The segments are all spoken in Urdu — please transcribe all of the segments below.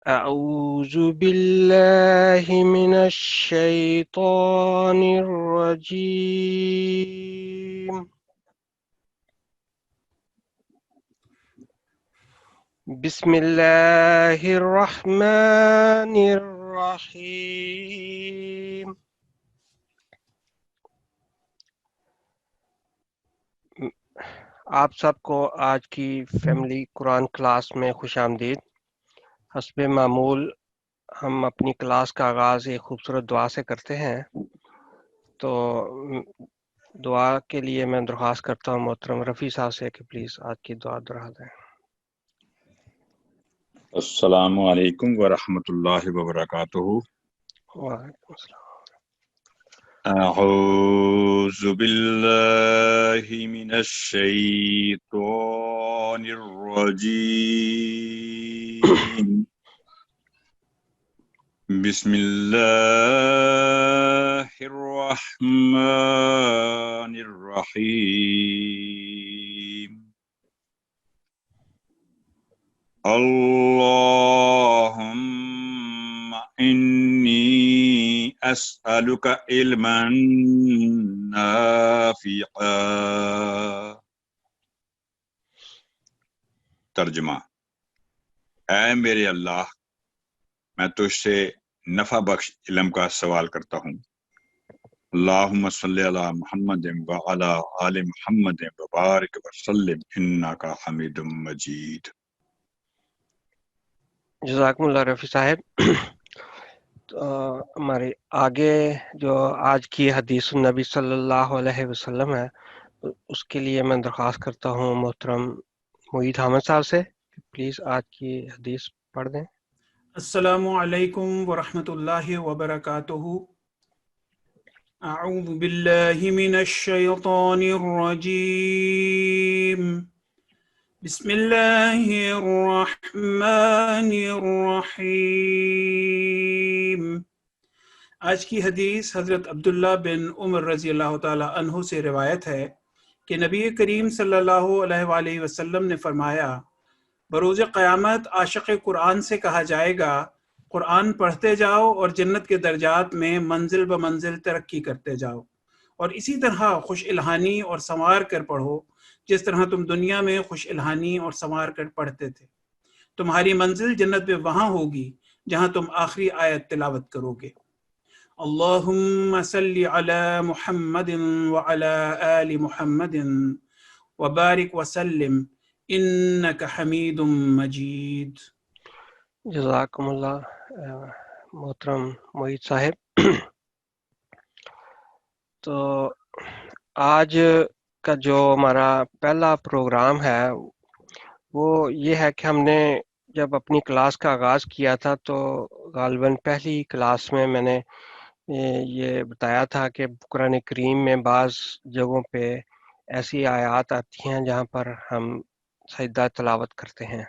أعوذ بالله من الشيطان الرجيم. بسم الله الرحمن الرحيم. آپ سب کو آج کی فیملی قرآن کلاس میں خوش آمدید۔ حسب معمول ہم اپنی کلاس کا آغاز ایک خوبصورت دعا سے کرتے ہیں، تو دعا کے لیے میں درخواست کرتا ہوں محترم رفیع صاحب سے کہ پلیز آج کی دعا دہرا دیں۔ السلام علیکم ورحمۃ اللہ وبرکاتہ۔ وعلیکم السلام۔ اعوذ باللہ من الشیطان الرجیم، بسم اللہ الرحمن الرحیم۔ اللهم إني أسألك علما نافعا۔ ترجمہ: اے میرے اللہ، میں تجھ سے نفع بخش علم کا سوال کرتا ہوں۔ اللہم صلی علی محمد وعلی آل محمد وبارک وسلم انک حمید مجید۔ جزاکم اللہ رفیع صاحب۔ تو ہمارے آگے جو آج کی حدیث النبی صلی اللہ علیہ وسلم ہے، اس کے لیے میں درخواست کرتا ہوں محترم معید حامد صاحب سے کہ پلیز آج کی حدیث پڑھ دیں۔ السلام علیکم ورحمۃ اللہ وبرکاتہ۔ اعوذ باللہ من الشیطان الرجیم، بسم اللہ الرحمن الرحیم۔ آج کی حدیث حضرت عبداللہ بن عمر رضی اللہ تعالی عنہ سے روایت ہے کہ نبی کریم صلی اللہ علیہ وآلہ وسلم نے فرمایا، بروز قیامت عاشق قرآن سے کہا جائے گا، قرآن پڑھتے جاؤ اور جنت کے درجات میں منزل بمنزل ترقی کرتے جاؤ، اور اسی طرح خوش الہانی اور سنوار کر پڑھو جس طرح تم دنیا میں خوش الہانی اور سنوار کر پڑھتے تھے۔ تمہاری منزل جنت میں وہاں ہوگی جہاں تم آخری آیت تلاوت کرو گے۔ اللہم صلی علی محمد وعلی آل محمد وبارک وسلم انک حمید مجید۔ جزاکم اللہ محترم معید صاحب۔ تو آج کا جو ہمارا پہلا پروگرام ہے وہ یہ ہے کہ ہم نے جب اپنی کلاس کا آغاز کیا تھا تو غالباً پہلی کلاس میں نے یہ بتایا تھا کہ قرآن کریم میں بعض جگہوں پہ ایسی آیات آتی ہیں جہاں پر ہم سجدہ تلاوت کرتے ہیں۔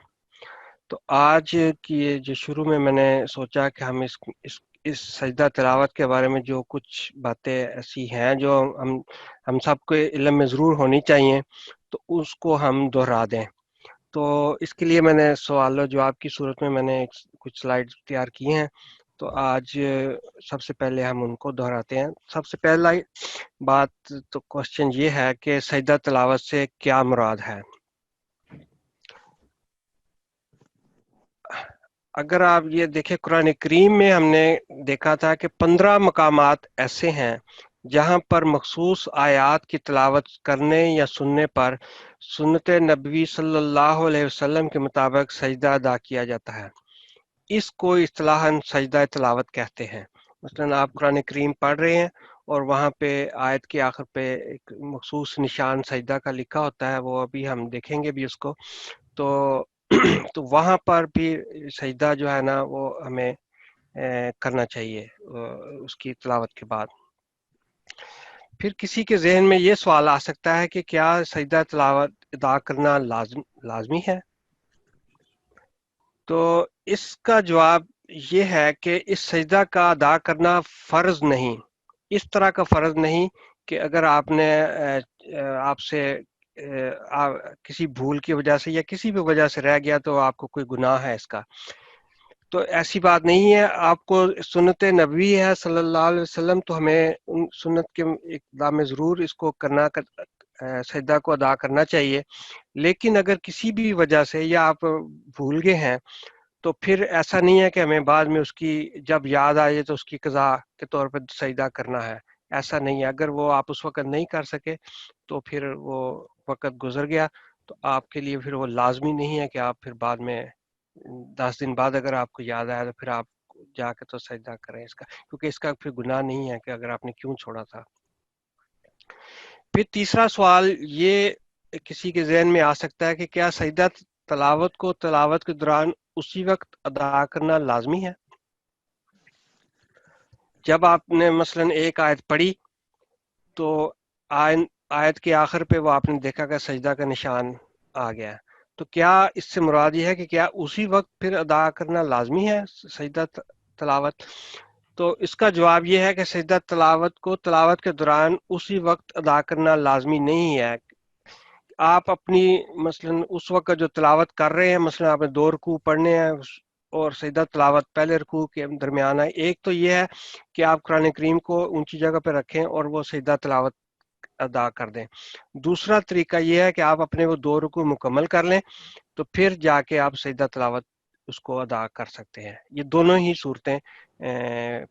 تو آج کی جو شروع میں نے سوچا کہ ہم اس سجدہ تلاوت کے بارے میں جو کچھ باتیں ایسی ہیں جو ہم سب کو علم میں ضرور ہونی چاہیے، تو اس کو ہم دہرا دیں۔ تو اس کے لیے میں نے سوال و جواب کی صورت میں نے کچھ سلائیڈ تیار کی ہیں، تو آج سب سے پہلے ہم ان کو دہراتے ہیں۔ سب سے پہلا بات تو کوشچن یہ ہے کہ سجدہ تلاوت سے کیا مراد ہے؟ اگر آپ یہ دیکھیں قرآن کریم میں ہم نے دیکھا تھا کہ 15 مقامات ایسے ہیں جہاں پر مخصوص آیات کی تلاوت کرنے یا سننے پر سنت نبوی صلی اللہ علیہ وسلم کے مطابق سجدہ ادا کیا جاتا ہے۔ اس کو اصطلاحاً سجدہ تلاوت کہتے ہیں۔ مثلا آپ قرآن کریم پڑھ رہے ہیں اور وہاں پہ آیت کے آخر پہ ایک مخصوص نشان سجدہ کا لکھا ہوتا ہے، وہ ابھی ہم دیکھیں گے بھی اس کو، تو وہاں پر بھی سجدہ جو ہے نا وہ ہمیں کرنا چاہیے اس کی تلاوت کے بعد۔ پھر کسی کے ذہن میں یہ سوال آ سکتا ہے کہ کیا سجدہ تلاوت ادا کرنا لازمی ہے؟ تو اس کا جواب یہ ہے کہ اس سجدہ کا ادا کرنا فرض نہیں، اس طرح کا فرض نہیں کہ اگر آپ سے کسی بھول کی وجہ سے یا کسی بھی وجہ سے رہ گیا تو آپ کو کوئی گناہ ہے اس کا۔ تو ایسی بات نہیں ہے. آپ کو سنت نبوی ہے صلی اللہ علیہ وسلم، تو ہمیں ان سنت کے اقتداء میں ضرور اس کو کرنا، سجدہ کو ادا کرنا چاہیے. لیکن اگر کسی بھی وجہ سے یا آپ بھول گئے ہیں تو پھر ایسا نہیں ہے کہ ہمیں بعد میں اس کی جب یاد آئے تو اس کی قضا کے طور پہ سجدہ کرنا ہے. ایسا نہیں ہے. اگر وہ آپ اس وقت نہیں کر سکے تو پھر وہ وقت گزر گیا، تو آپ کے لیے پھر وہ لازمی نہیں ہے کہ آپ پھر بعد میں 10 دن بعد اگر آپ کو یاد آیا تو پھر آپ جا کے تو سجدہ کریں اس کا، کیونکہ اس کا پھر گناہ نہیں ہے کہ اگر آپ نے کیوں چھوڑا تھا. پھر تیسرا سوال یہ کسی کے ذہن میں آ سکتا ہے کہ کیا سجدہ تلاوت کو تلاوت کے دوران اسی وقت ادا کرنا لازمی ہے؟ جب آپ نے مثلا ایک آیت پڑھی تو آیت کے آخر پہ وہ آپ نے دیکھا کہ سجدہ کا نشان آ گیا، تو کیا اس سے مراد یہ ہے کہ کیا اسی وقت پھر ادا کرنا لازمی ہے سجدہ تلاوت؟ تو اس کا جواب یہ ہے کہ سجدہ تلاوت کو تلاوت کے دوران اسی وقت ادا کرنا لازمی نہیں ہے. آپ اپنی مثلا اس وقت جو تلاوت کر رہے ہیں، مثلا آپ نے 2 رکوع پڑھنے ہیں اور سجدہ تلاوت پہلے رکوع کے درمیان ہے، ایک تو یہ ہے کہ آپ قرآن کریم کو اونچی جگہ پہ رکھیں اور وہ سجدہ تلاوت ادا کر دیں. دوسرا طریقہ یہ ہے کہ آپ اپنے وہ 2 رکوع مکمل کر لیں تو پھر جا کے آپ سجدہ تلاوت اس کو ادا کر سکتے ہیں. یہ دونوں ہی صورتیں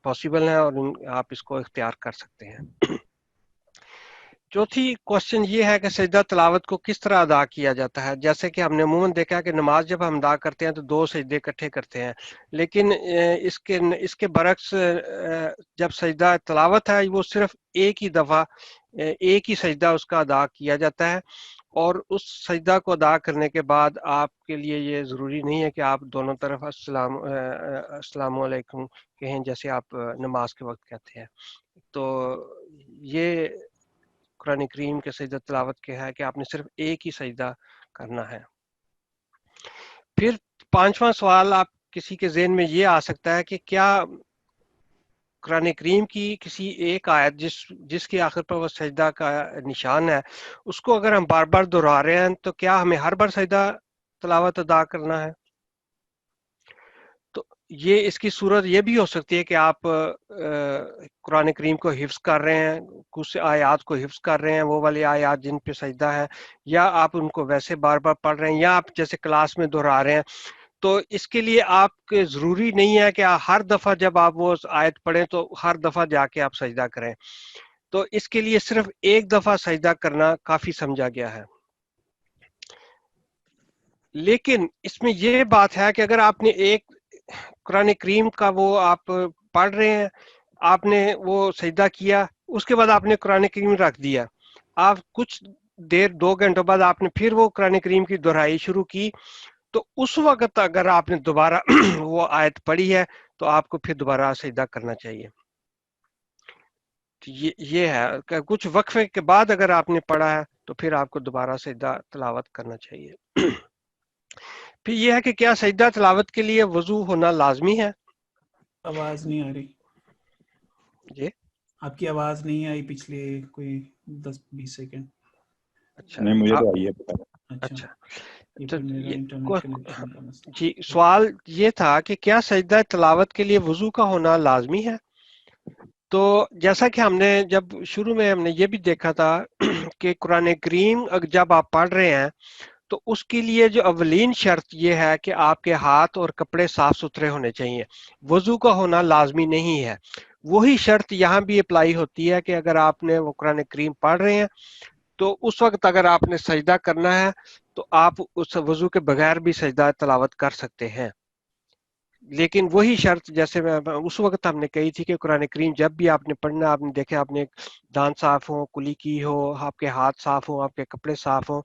پاسبل ہیں اور آپ اس کو اختیار کر سکتے ہیں. چوتھی کوشچن یہ ہے کہ سجدہ تلاوت کو کس طرح ادا کیا جاتا ہے؟ جیسے کہ ہم نے عموماً دیکھا کہ نماز جب ہم ادا کرتے ہیں تو 2 سجدے اکٹھے کرتے ہیں، لیکن اس کے برعکس جب سجدہ تلاوت ہے وہ صرف ایک ہی دفعہ ایک ہی سجدہ اس کا ادا کیا جاتا ہے، اور اس سجدہ کو ادا کرنے کے بعد آپ کے لیے یہ ضروری نہیں ہے کہ آپ دونوں طرف السلام علیکم کہیں جیسے آپ نماز کے وقت کہتے ہیں. تو یہ قرآن کریم کے سجدہ تلاوت کے ہے کہ آپ نے صرف ایک ہی سجدہ کرنا ہے. پھر 5واں سوال آپ کسی کے ذہن میں یہ آ سکتا ہے کہ کیا قرآن کریم کی کسی ایک آیت جس کے آخر پر وہ سجدہ کا نشان ہے، اس کو اگر ہم بار بار دہرا رہے ہیں تو کیا ہمیں ہر بار سجدہ تلاوت ادا کرنا ہے؟ تو یہ اس کی صورت یہ بھی ہو سکتی ہے کہ آپ قرآن کریم کو حفظ کر رہے ہیں، کچھ آیات کو حفظ کر رہے ہیں، وہ والی آیات جن پہ سجدہ ہے، یا آپ ان کو ویسے بار بار پڑھ رہے ہیں، یا آپ جیسے کلاس میں دہرا رہے ہیں. تو اس کے لیے آپ کے ضروری نہیں ہے کہ ہر دفعہ جب آپ وہ آیت پڑھیں تو ہر دفعہ جا کے آپ سجدہ کریں. تو اس کے لیے صرف ایک دفعہ سجدہ کرنا کافی سمجھا گیا ہے. لیکن اس میں یہ بات ہے کہ اگر آپ نے ایک قرآن کریم کا وہ آپ پڑھ رہے ہیں، آپ نے وہ سجدہ کیا، اس کے بعد آپ نے قرآن کریم رکھ دیا، آپ کچھ دیر 2 گھنٹوں بعد آپ نے پھر وہ قرآن کریم کی دہرائی شروع کی، تو اس وقت اگر آپ نے دوبارہ وہ آیت پڑھی ہے تو آپ کو پھر دوبارہ سجدہ کرنا چاہیے. یہ ہے کہ کچھ وقفے کے بعد اگر آپ نے پڑھا ہے تو پھر آپ کو دوبارہ سجدہ تلاوت کرنا چاہیے. پھر یہ ہے کہ کیا سجدہ تلاوت کے لیے وضو ہونا لازمی ہے؟ آواز نہیں آ رہی جی آپ کی، آواز نہیں آئی پچھلے کوئی 10-20 سیکنڈ. اچھا نہیں مجھے تو آئی ہے پتہ. اچھا یہ تو پھر میرا انٹرنیٹ کنیکشن کا مسئلہ. جی سوال یہ تھا کہ کیا سجدہ تلاوت کے لیے وضو کا ہونا لازمی ہے؟ تو جیسا کہ ہم نے جب شروع میں ہم نے یہ بھی دیکھا تھا کہ قرآن کریم جب آپ پڑھ رہے ہیں تو اس کے لیے جو اولین شرط یہ ہے کہ آپ کے ہاتھ اور کپڑے صاف ستھرے ہونے چاہیے، وضو کا ہونا لازمی نہیں ہے. وہی شرط یہاں بھی اپلائی ہوتی ہے کہ اگر آپ نے وہ قرآن کریم پڑھ رہے ہیں تو اس وقت اگر آپ نے سجدہ کرنا ہے تو آپ اس وضو کے بغیر بھی سجدہ تلاوت کر سکتے ہیں. لیکن وہی شرط جیسے میں اس وقت ہم نے کہی تھی کہ قرآن کریم جب بھی آپ نے پڑھنا، آپ نے دیکھا آپ نے دانت صاف ہوں، کلی کی ہو، آپ کے ہاتھ صاف ہوں، آپ کے کپڑے صاف ہوں،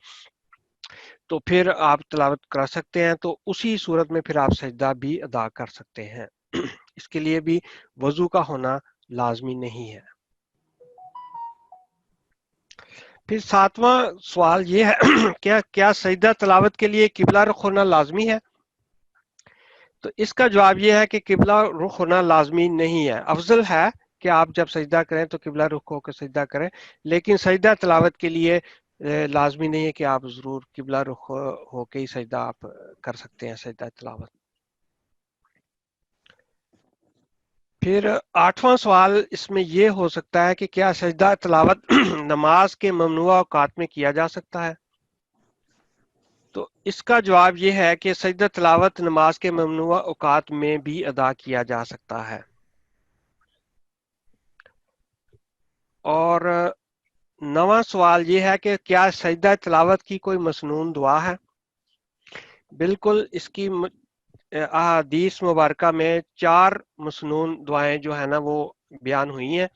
تو پھر آپ تلاوت کر سکتے ہیں. تو اسی صورت میں پھر آپ سجدہ بھی ادا کر سکتے ہیں. اس کے لیے بھی وضو کا ہونا لازمی نہیں ہے. پھر 7واں سوال یہ ہے کیا سجدہ تلاوت کے لیے قبلہ رخ ہونا لازمی ہے؟ تو اس کا جواب یہ ہے کہ قبلہ رخ ہونا لازمی نہیں ہے. افضل ہے کہ آپ جب سجدہ کریں تو قبلہ رخ ہو کے سجدہ کریں، لیکن سجدہ تلاوت کے لیے لازمی نہیں ہے کہ آپ ضرور قبلہ رخ ہو کے ہی سجدہ آپ کر سکتے ہیں سجدہ تلاوت. پھر 8واں سوال اس میں یہ ہو سکتا ہے کہ کیا سجدہ تلاوت نماز کے ممنوع اوقات میں کیا جا سکتا ہے؟ تو اس کا جواب یہ ہے کہ سجدہ تلاوت نماز کے ممنوع اوقات میں بھی ادا کیا جا سکتا ہے. اور 9واں سوال یہ ہے کہ کیا سجدہ تلاوت کی کوئی مسنون دعا ہے؟ بالکل، اس کی احادیث مبارکہ میں 4 مسنون دعائیں جو ہے نا وہ بیان ہوئی ہیں.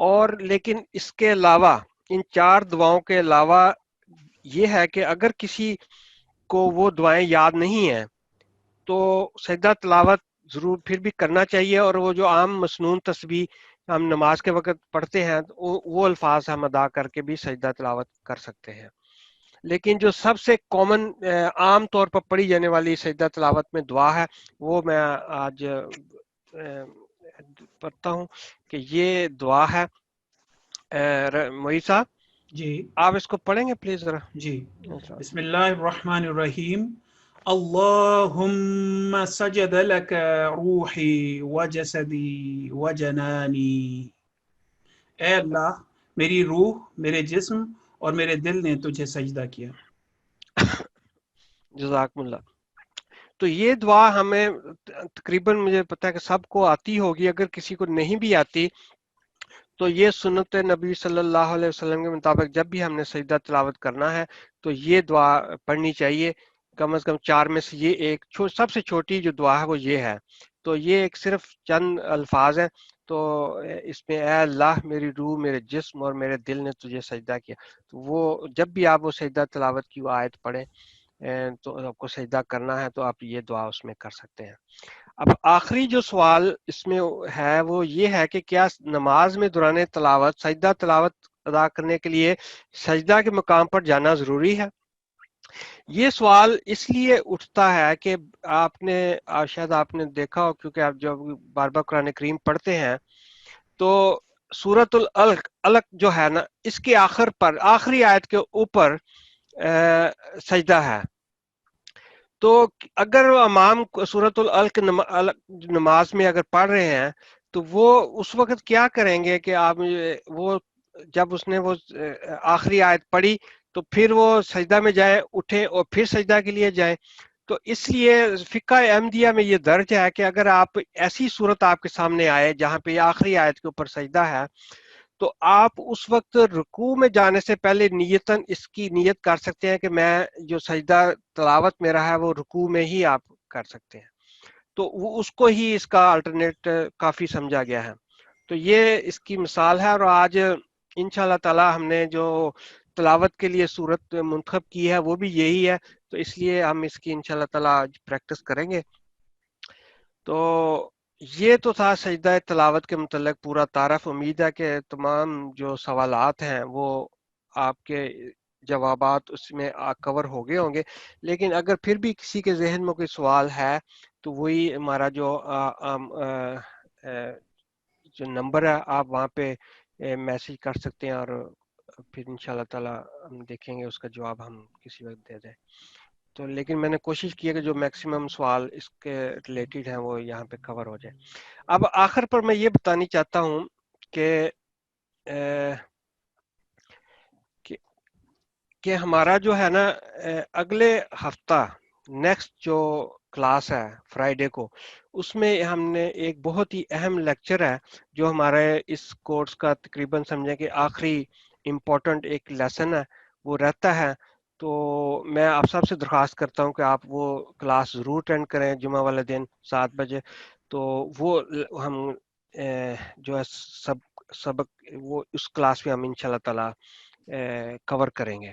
اور لیکن اس کے علاوہ ان 4 دعاؤں کے علاوہ یہ ہے کہ اگر کسی کو وہ دعائیں یاد نہیں ہیں تو سجدہ تلاوت ضرور پھر بھی کرنا چاہیے، اور وہ جو عام مسنون تسبیح ہم نماز کے وقت پڑھتے ہیں وہ الفاظ ہم ادا کر کے بھی سجدہ تلاوت کر سکتے ہیں. لیکن جو سب سے کامن عام طور پر پڑھی جانے والی سجدہ تلاوت میں دعا ہے وہ میں آج پڑھتا ہوں کہ یہ دعا ہے. معید صاحب جی آپ اس کو پڑھیں گے پلیز ذرا؟ جی. بسم اللہ الرحمن الرحیم. اللہم سجد لک روحی وجسدی وجنانی. اے اللہ، میری روح، میرے جسم اور میرے دل نے تجھے سجدہ کیا. جزاکم اللہ. تو یہ دعا ہمیں تقریباً مجھے پتا ہے کہ سب کو آتی ہوگی. اگر کسی کو نہیں بھی آتی تو یہ سنت نبی صلی اللہ علیہ وسلم کے مطابق جب بھی ہم نے سجدہ تلاوت کرنا ہے تو یہ دعا پڑھنی چاہیے. کم از کم 4 میں سے یہ ایک سب سے چھوٹی جو دعا ہے وہ یہ ہے. تو یہ ایک صرف چند الفاظ ہیں. تو اس میں اے اللہ، میری روح، میرے جسم اور میرے دل نے تجھے سجدہ کیا. تو وہ جب بھی آپ وہ سجدہ تلاوت کی وہ آیت پڑھیں تو آپ کو سجدہ کرنا ہے تو آپ یہ دعا اس میں کر سکتے ہیں. اب آخری جو سوال اس میں ہے وہ یہ ہے کہ کیا نماز میں دوران تلاوت سجدہ تلاوت ادا کرنے کے لیے سجدہ کے مقام پر جانا ضروری ہے؟ یہ سوال اس لیے اٹھتا ہے کہ آپ نے شاید آپ نے دیکھا ہو، کیونکہ آپ جب بار بار قرآن کریم پڑھتے ہیں تو سورۃ العلق جو ہے نا اس کے آخر پر آخری آیت کے اوپر سجدہ ہے. تو اگر امام سورۃ العلق نماز میں اگر پڑھ رہے ہیں تو وہ اس وقت کیا کریں گے کہ آپ وہ جب اس نے وہ آخری آیت پڑھی تو پھر وہ سجدہ میں جائیں، اٹھیں اور پھر سجدہ کے لیے جائیں. تو اس لیے فقہ احمدیہ میں یہ درج ہے کہ اگر آپ ایسی صورت آپ کے سامنے آئے جہاں پہ آخری آیت کے اوپر سجدہ ہے تو آپ اس وقت رکوع میں جانے سے پہلے نیتاً اس کی نیت کر سکتے ہیں کہ میں جو سجدہ تلاوت میرا ہے وہ رکوع میں ہی آپ کر سکتے ہیں. تو وہ اس کو ہی اس کا الٹرنیٹ کافی سمجھا گیا ہے. تو یہ اس کی مثال ہے. اور آج انشاءاللہ تعالی ہم نے جو تلاوت کے لیے صورت منتخب کی ہے وہ بھی یہی ہے. تو اس لیے ہم اس کی انشاءاللہ تعالی آج پریکٹس کریں گے. تو یہ تو تھا سجدہ تلاوت کے متعلق پورا تعارف. امید ہے کہ تمام جو سوالات ہیں وہ آپ کے جوابات اس میں کور ہو گئے ہوں گے. لیکن اگر پھر بھی کسی کے ذہن میں کوئی سوال ہے تو وہی ہمارا جو نمبر ہے آپ وہاں پہ میسج کر سکتے ہیں اور پھر انشاءاللہ تعالی ہم دیکھیں گے اس کا جواب ہم کسی وقت دے دیں. تو لیکن میں نے کوشش کی ہے کہ جو میکسیمم سوال اس کے ریلیٹڈ ہیں وہ یہاں پہ کور ہو جائے. اب آخر پر میں یہ بتانی چاہتا ہوں کہ ہمارا جو ہے نا اگلے ہفتہ نیکسٹ جو کلاس ہے فرائیڈے کو، اس میں ہم نے ایک بہت ہی اہم لیکچر ہے جو ہمارے اس کورس کا تقریباً سمجھیں کہ آخری امپورٹنٹ ایک لیسن ہے وہ رہتا ہے. تو میں آپ سب سے درخواست کرتا ہوں کہ آپ وہ کلاس ضرور اٹینڈ کریں جمعہ والے دن 7 بجے. تو وہ ہم جو ہے سبق وہ اس کلاس میں ہم انشاءاللہ تعالی کور کریں گے.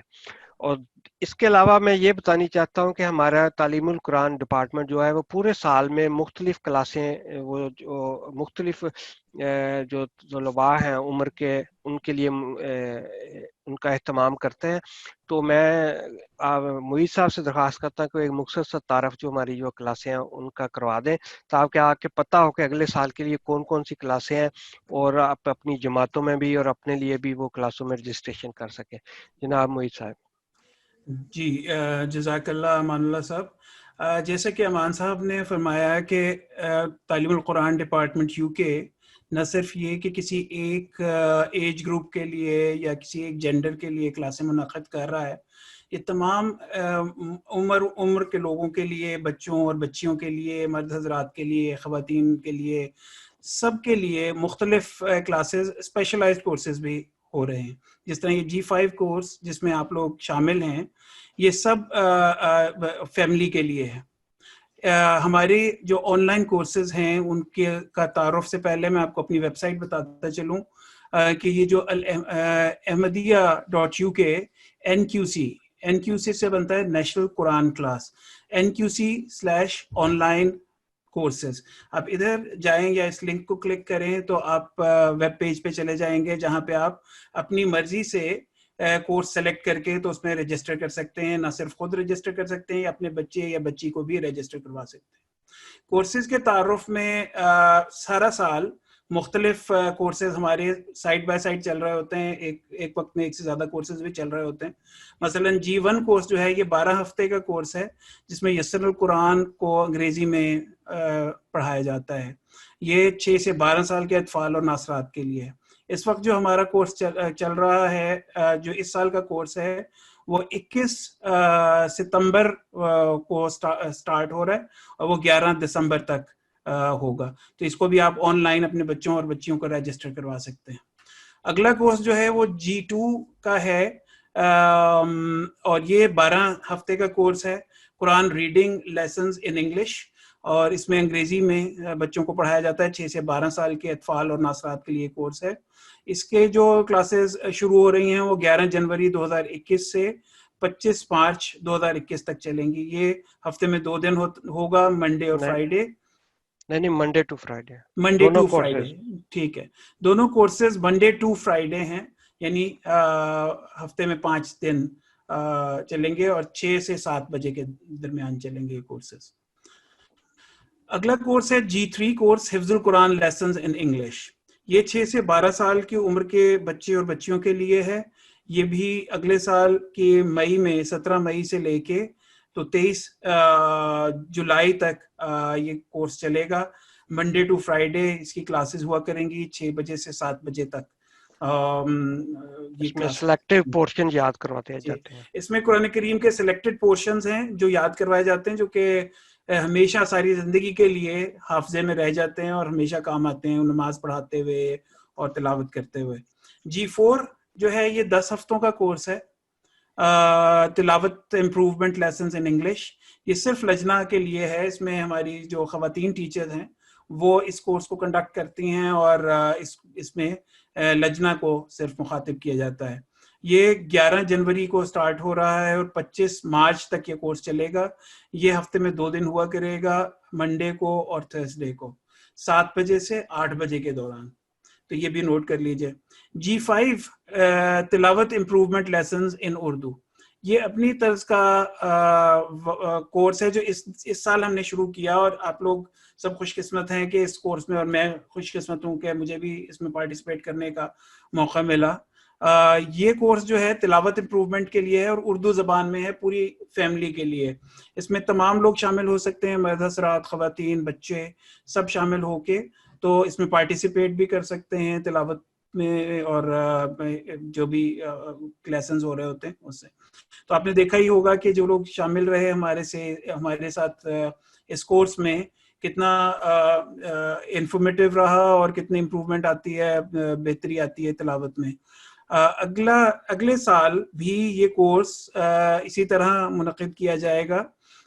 اور اس کے علاوہ میں یہ بتانی چاہتا ہوں کہ ہمارا تعلیم القرآن ڈپارٹمنٹ جو ہے وہ پورے سال میں مختلف کلاسیں وہ جو مختلف جو طلباء ہیں عمر کے ان کے لیے ان کا اہتمام کرتے ہیں. تو میں معید صاحب سے درخواست کرتا ہوں کہ ایک مختصر تعارف جو ہماری جو کلاسیں ہیں ان کا کروا دیں تاکہ آپ کے پتہ ہو کہ اگلے سال کے لیے کون کون سی کلاسیں ہیں اور آپ اپنی جماعتوں میں بھی اور اپنے لیے بھی وہ کلاسوں میں رجسٹریشن کر سکیں. جناب معید صاحب. جی جزاک اللہ امان اللہ صاحب. جیسا کہ امان صاحب نے فرمایا کہ تعلیم القرآن ڈپارٹمنٹ یو کے نہ صرف یہ کہ کسی ایک ایج گروپ کے لیے یا کسی ایک جینڈر کے لیے کلاسیں منعقد کر رہا ہے، یہ تمام عمر کے لوگوں کے لیے، بچوں اور بچیوں کے لیے، مرد حضرات کے لیے، خواتین کے لیے، سب کے لیے مختلف کلاسز، اسپیشلائزڈ کورسز بھی ہو رہے ہیں. جس طرح یہ G5 کورس جس میں آپ لوگ شامل ہیں، یہ سب فیملی کے لیے ہے. ہمارے جو آن لائن کورسز ہیں ان کے کا تعارف سے پہلے میں آپ کو اپنی ویب سائٹ بتاتا چلوں کہ یہ جو ahmadiyya.uk NQC سے بنتا ہے نیشنل قرآن کلاس، NQC/online کورسز. آپ ادھر جائیں یا اس لنک کو کلک کریں تو آپ ویب پیج پہ چلے جائیں گے جہاں پہ آپ اپنی مرضی سے کورس سلیکٹ کر کے تو اس میں رجسٹر کر سکتے ہیں. نہ صرف خود رجسٹر کر سکتے ہیں، اپنے بچے یا بچی کو بھی رجسٹر کروا سکتے ہیں. کورسز کے تعارف میں سارا سال مختلف کورسز ہمارے سائڈ بائی سائڈ چل رہے ہوتے ہیں. ایک وقت میں ایک سے زیادہ کورسز بھی چل رہے ہوتے ہیں. مثلا G1 کورس جو ہے یہ 12 ہفتے کا کورس ہے جس میں یسر القرآن کو انگریزی میں پڑھایا جاتا ہے. یہ 6 سے 12 سال کے اطفال اور ناصرات کے لیے ہے. اس وقت جو ہمارا کورس چل رہا ہے، جو اس سال کا کورس ہے، وہ 21 ستمبر کو سٹارٹ ہو رہا ہے اور وہ 11 دسمبر تک ہوگا. تو اس کو بھی آپ آن لائن اپنے بچوں اور بچیوں کو رجسٹر کروا سکتے ہیں. اگلا کورس جو ہے وہ G2 کا ہے اور یہ 12 ہفتے کا کورس ہے، قرآن ریڈنگ لیسنز ان انگلش، اور اس میں انگریزی میں بچوں کو پڑھایا جاتا ہے. 6 سے 12 سال کے اطفال اور ناصرات کے لیے کورس ہے. اس کے جو کلاسز شروع ہو رہی ہیں وہ 11 جنوری 2021 سے 25 مارچ 2021 تک چلیں گی. یہ ہفتے میں 2 دن ہوگا، منڈے اور فرائیڈے. نہیں Monday to Friday, Monday to Friday, ٹھیک ہے. دونوں کورسز منڈے ٹو فرائیڈے ہیں، یعنی ہفتے میں 5 دن چلیں گے اور 6 سے 7 بجے کے درمیان چلیں گے یہ کورسز. اگلا کورس ہے G3 کورس، حفظ القرآن لیسنز ان انگلش. یہ 6 سے 12 سال کی عمر کے بچے اور بچیوں کے لیے ہے. یہ بھی اگلے سال کے مئی میں 17 مئی سے لے کے تو 23 جولائی تک یہ کورس چلے گا. منڈے ٹو فرائیڈے اس کی کلاسز ہوا کریں گی 6 بجے سے 7 بجے تک. اس میں سلیکٹڈ پورشن یاد کرواتے جاتے ہیں. اس میں قرآن کریم کے سلیکٹڈ پورشنز ہیں جو یاد کروائے جاتے ہیں، جو کہ ہمیشہ ساری زندگی کے لیے حافظے میں رہ جاتے ہیں اور ہمیشہ کام آتے ہیں نماز پڑھاتے ہوئے اور تلاوت کرتے ہوئے. G4 جو ہے یہ 10 ہفتوں کا کورس ہے، تلاوت امپروومنٹ لیسنز ان انگلش. یہ صرف لجنہ کے لیے ہے. اس میں ہماری جو خواتین ٹیچرز ہیں وہ اس کورس کو کنڈکٹ کرتی ہیں اور اس میں لجنہ کو صرف مخاطب کیا جاتا ہے. یہ 11 جنوری کو سٹارٹ ہو رہا ہے اور 25 مارچ تک یہ کورس چلے گا. یہ ہفتے میں 2 دن ہوا کرے گا، منڈے کو اور تھرسڈے کو 7 بجے سے 8 بجے کے دوران. تو یہ بھی نوٹ کر لیجئے. G5 تلاوت امپروومنٹ لیسنز ان اردو. یہ اپنی طرز کا کورس ہے جو اس سال ہم نے شروع کیا، اور آپ لوگ سب خوش قسمت ہیں کہ اس کورس میں، اور میں خوش قسمت ہوں کہ مجھے بھی اس میں پارٹیسپیٹ کرنے کا موقع ملا. یہ کورس جو ہے تلاوت امپروومنٹ کے لیے ہے اور اردو زبان میں ہے، پوری فیملی کے لیے. اس میں تمام لوگ شامل ہو سکتے ہیں، مرد حضرات، خواتین، بچے، سب شامل ہو کے تو اس میں پارٹیسپیٹ بھی کر سکتے ہیں تلاوت میں اور جو بھی لیسنز ہو رہے ہوتے ہیں اس سے. تو آپ نے دیکھا ہی ہوگا کہ جو لوگ شامل رہے ہمارے ساتھ اس کورس میں، کتنا انفارمیٹیو رہا اور کتنی امپروومنٹ آتی ہے، بہتری آتی ہے تلاوت میں. اگلے سال بھی یہ کورس اسی طرح منعقد کیا جائے گا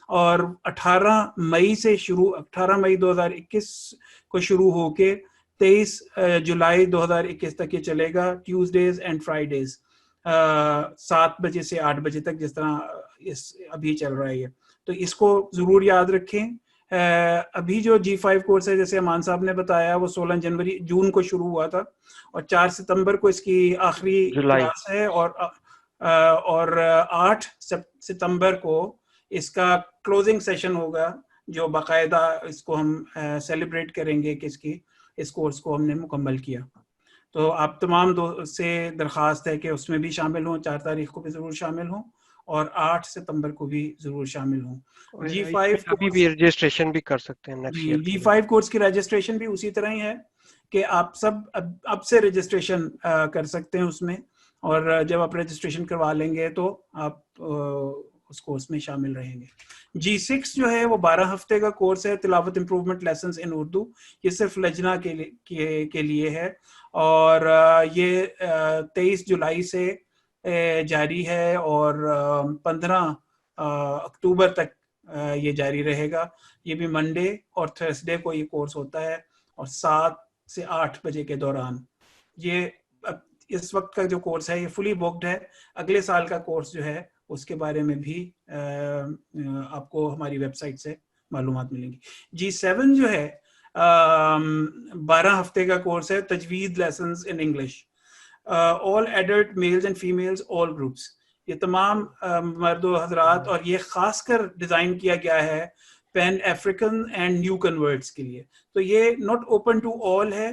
اور 18 مئی 2021 کو شروع ہو کے 23 جولائی 2021 تک یہ چلے گا، ٹیوزڈیز اینڈ فرائیڈیز 7 بجے سے 8 بجے تک، جس طرح ابھی چل رہا ہے. تو اس کو ضرور یاد رکھیں. ابھی جو G5 کورس ہے، جیسے امان صاحب نے بتایا، وہ 16 جون کو شروع ہوا تھا اور 4 ستمبر کو اس کی آخری کلاس ہے اور 8 ستمبر کو اس کا کلوزنگ سیشن ہوگا، جو باقاعدہ اس کو ہم سیلیبریٹ کریں گے کہ اس کورس کو ہم نے مکمل کیا. تو آپ تمام سے درخواست ہے کہ اس میں بھی شامل ہوں، 4 تاریخ کو بھی ضرور شامل ہوں اور 8 ستمبر کو بھی ضرور شامل ہوں. اور جی اس 5 میں ابھی بھی رجسٹریشن بھی کر سکتے ہیں نیکسٹ جی ایئر جی کے لیے. 5 کورس کی رجسٹریشن بھی اسی طرح ہی ہے کہ آپ سب اب سے رجسٹریشن کر سکتے ہیں اس میں, اور جب آپ رجسٹریشن کروا لیں گے تو آپ اس کورس میں شامل رہیں گے. جی 6 جو ہے وہ 12 ہفتے کا کورس ہے, تلاوت امپروومنٹ لیسنز ان اردو. یہ صرف لجنا کے لیے ہے, اور یہ 23 جولائی سے جاری ہے اور 15 اکتوبر تک یہ جاری رہے گا. یہ بھی منڈے اور تھرسڈے کو یہ کورس ہوتا ہے, اور 7 سے 8 بجے کے دوران. یہ اس وقت کا جو کورس ہے یہ فلی بکڈ ہے. اگلے سال کا کورس جو ہے اس کے بارے میں بھی آپ کو ہماری ویب سائٹ سے معلومات ملیں گی. جی 7 جو ہے 12 ہفتے کا کورس ہے, تجوید lessons in English, all adult males and females all groups. یہ تمام مرد و حضرات, اور یہ خاص کر ڈیزائن کیا گیا ہے pan African and new converts کے لیے. تو یہ ناٹ اوپن ٹو آل ہے,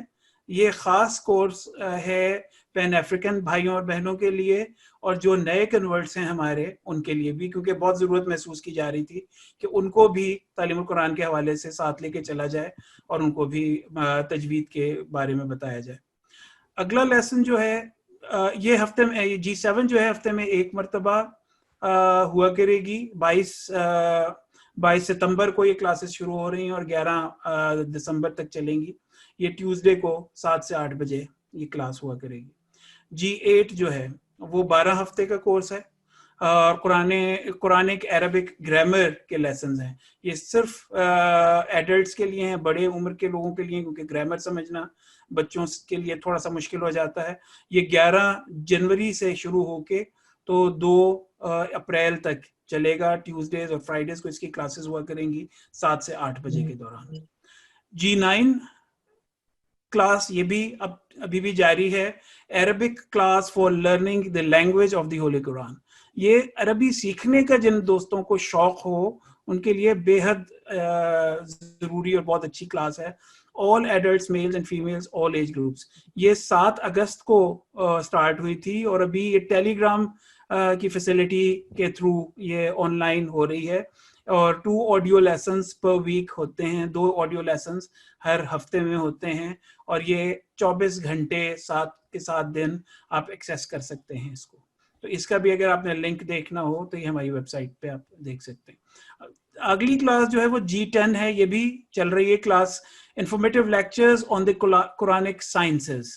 یہ خاص کورس ہے پین افریقن بھائیوں اور بہنوں کے لیے, اور جو نئے کنورٹس ہیں ہمارے ان کے لیے بھی, کیونکہ بہت ضرورت محسوس کی جا رہی تھی کہ ان کو بھی تعلیم القرآن کے حوالے سے ساتھ لے کے چلا جائے اور ان کو بھی تجوید کے بارے میں بتایا جائے. اگلا لیسن جو ہے یہ ہفتے میں, جی 7 جو ہے ہفتے میں ایک مرتبہ ہوا کرے گی. 22 ستمبر کو یہ کلاسز شروع ہو رہی ہیں اور 11 دسمبر تک چلیں گی. یہ ٹیوزڈے کو 7 سے 8 بجے یہ کلاس ہوا کرے گی. جی 8 جو ہے وہ 12 ہفتے کا کورس ہے, اور قرآنک عربک گرامر کے لیسنز ہیں. یہ صرف ایڈلٹس کے لیے ہیں, بڑے عمر کے لوگوں کے لیے, کیونکہ گرامر سمجھنا بچوں کے لیے تھوڑا سا مشکل ہو جاتا ہے. یہ 11 جنوری سے شروع ہو کے تو 2 اپریل تک چلے گا. ٹیوزڈیز اور فرائیڈیز کو اس کی کلاسز ہوا کریں گی 7 سے 8 بجے کے دوران. جی 9 کلاس یہ بھی ابھی بھی جاری ہے, Arabic class for learning the language of the holy Quran. یہ عربی سیکھنے کا جن دوستوں کو شوق ہو ان کے لیے بے حد ضروری اور بہت اچھی کلاس ہے. All adults males and females all age groups. یہ 7 اگست کو سٹارٹ ہوئی تھی, اور ابھی یہ ٹیلی گرام کی فیسلٹی کے تھرو یہ آن لائن ہو رہی ہے, اور 2 آڈیو لیسنز پر ویک ہوتے ہیں. 2 آڈیو لیسنز ہر ہفتے میں ہوتے ہیں, اور یہ 24 گھنٹے 7 کے 7 دن آپ ایکسیس کر سکتے ہیں اس کو. تو اس کا بھی اگر آپ نے لنک دیکھنا ہو تو یہ ہماری ویب سائٹ پہ آپ دیکھ سکتے ہیں. اگلی کلاس جو ہے وہ جی 10 ہے, یہ بھی چل رہی ہے class, informative lectures on the Quranic sciences.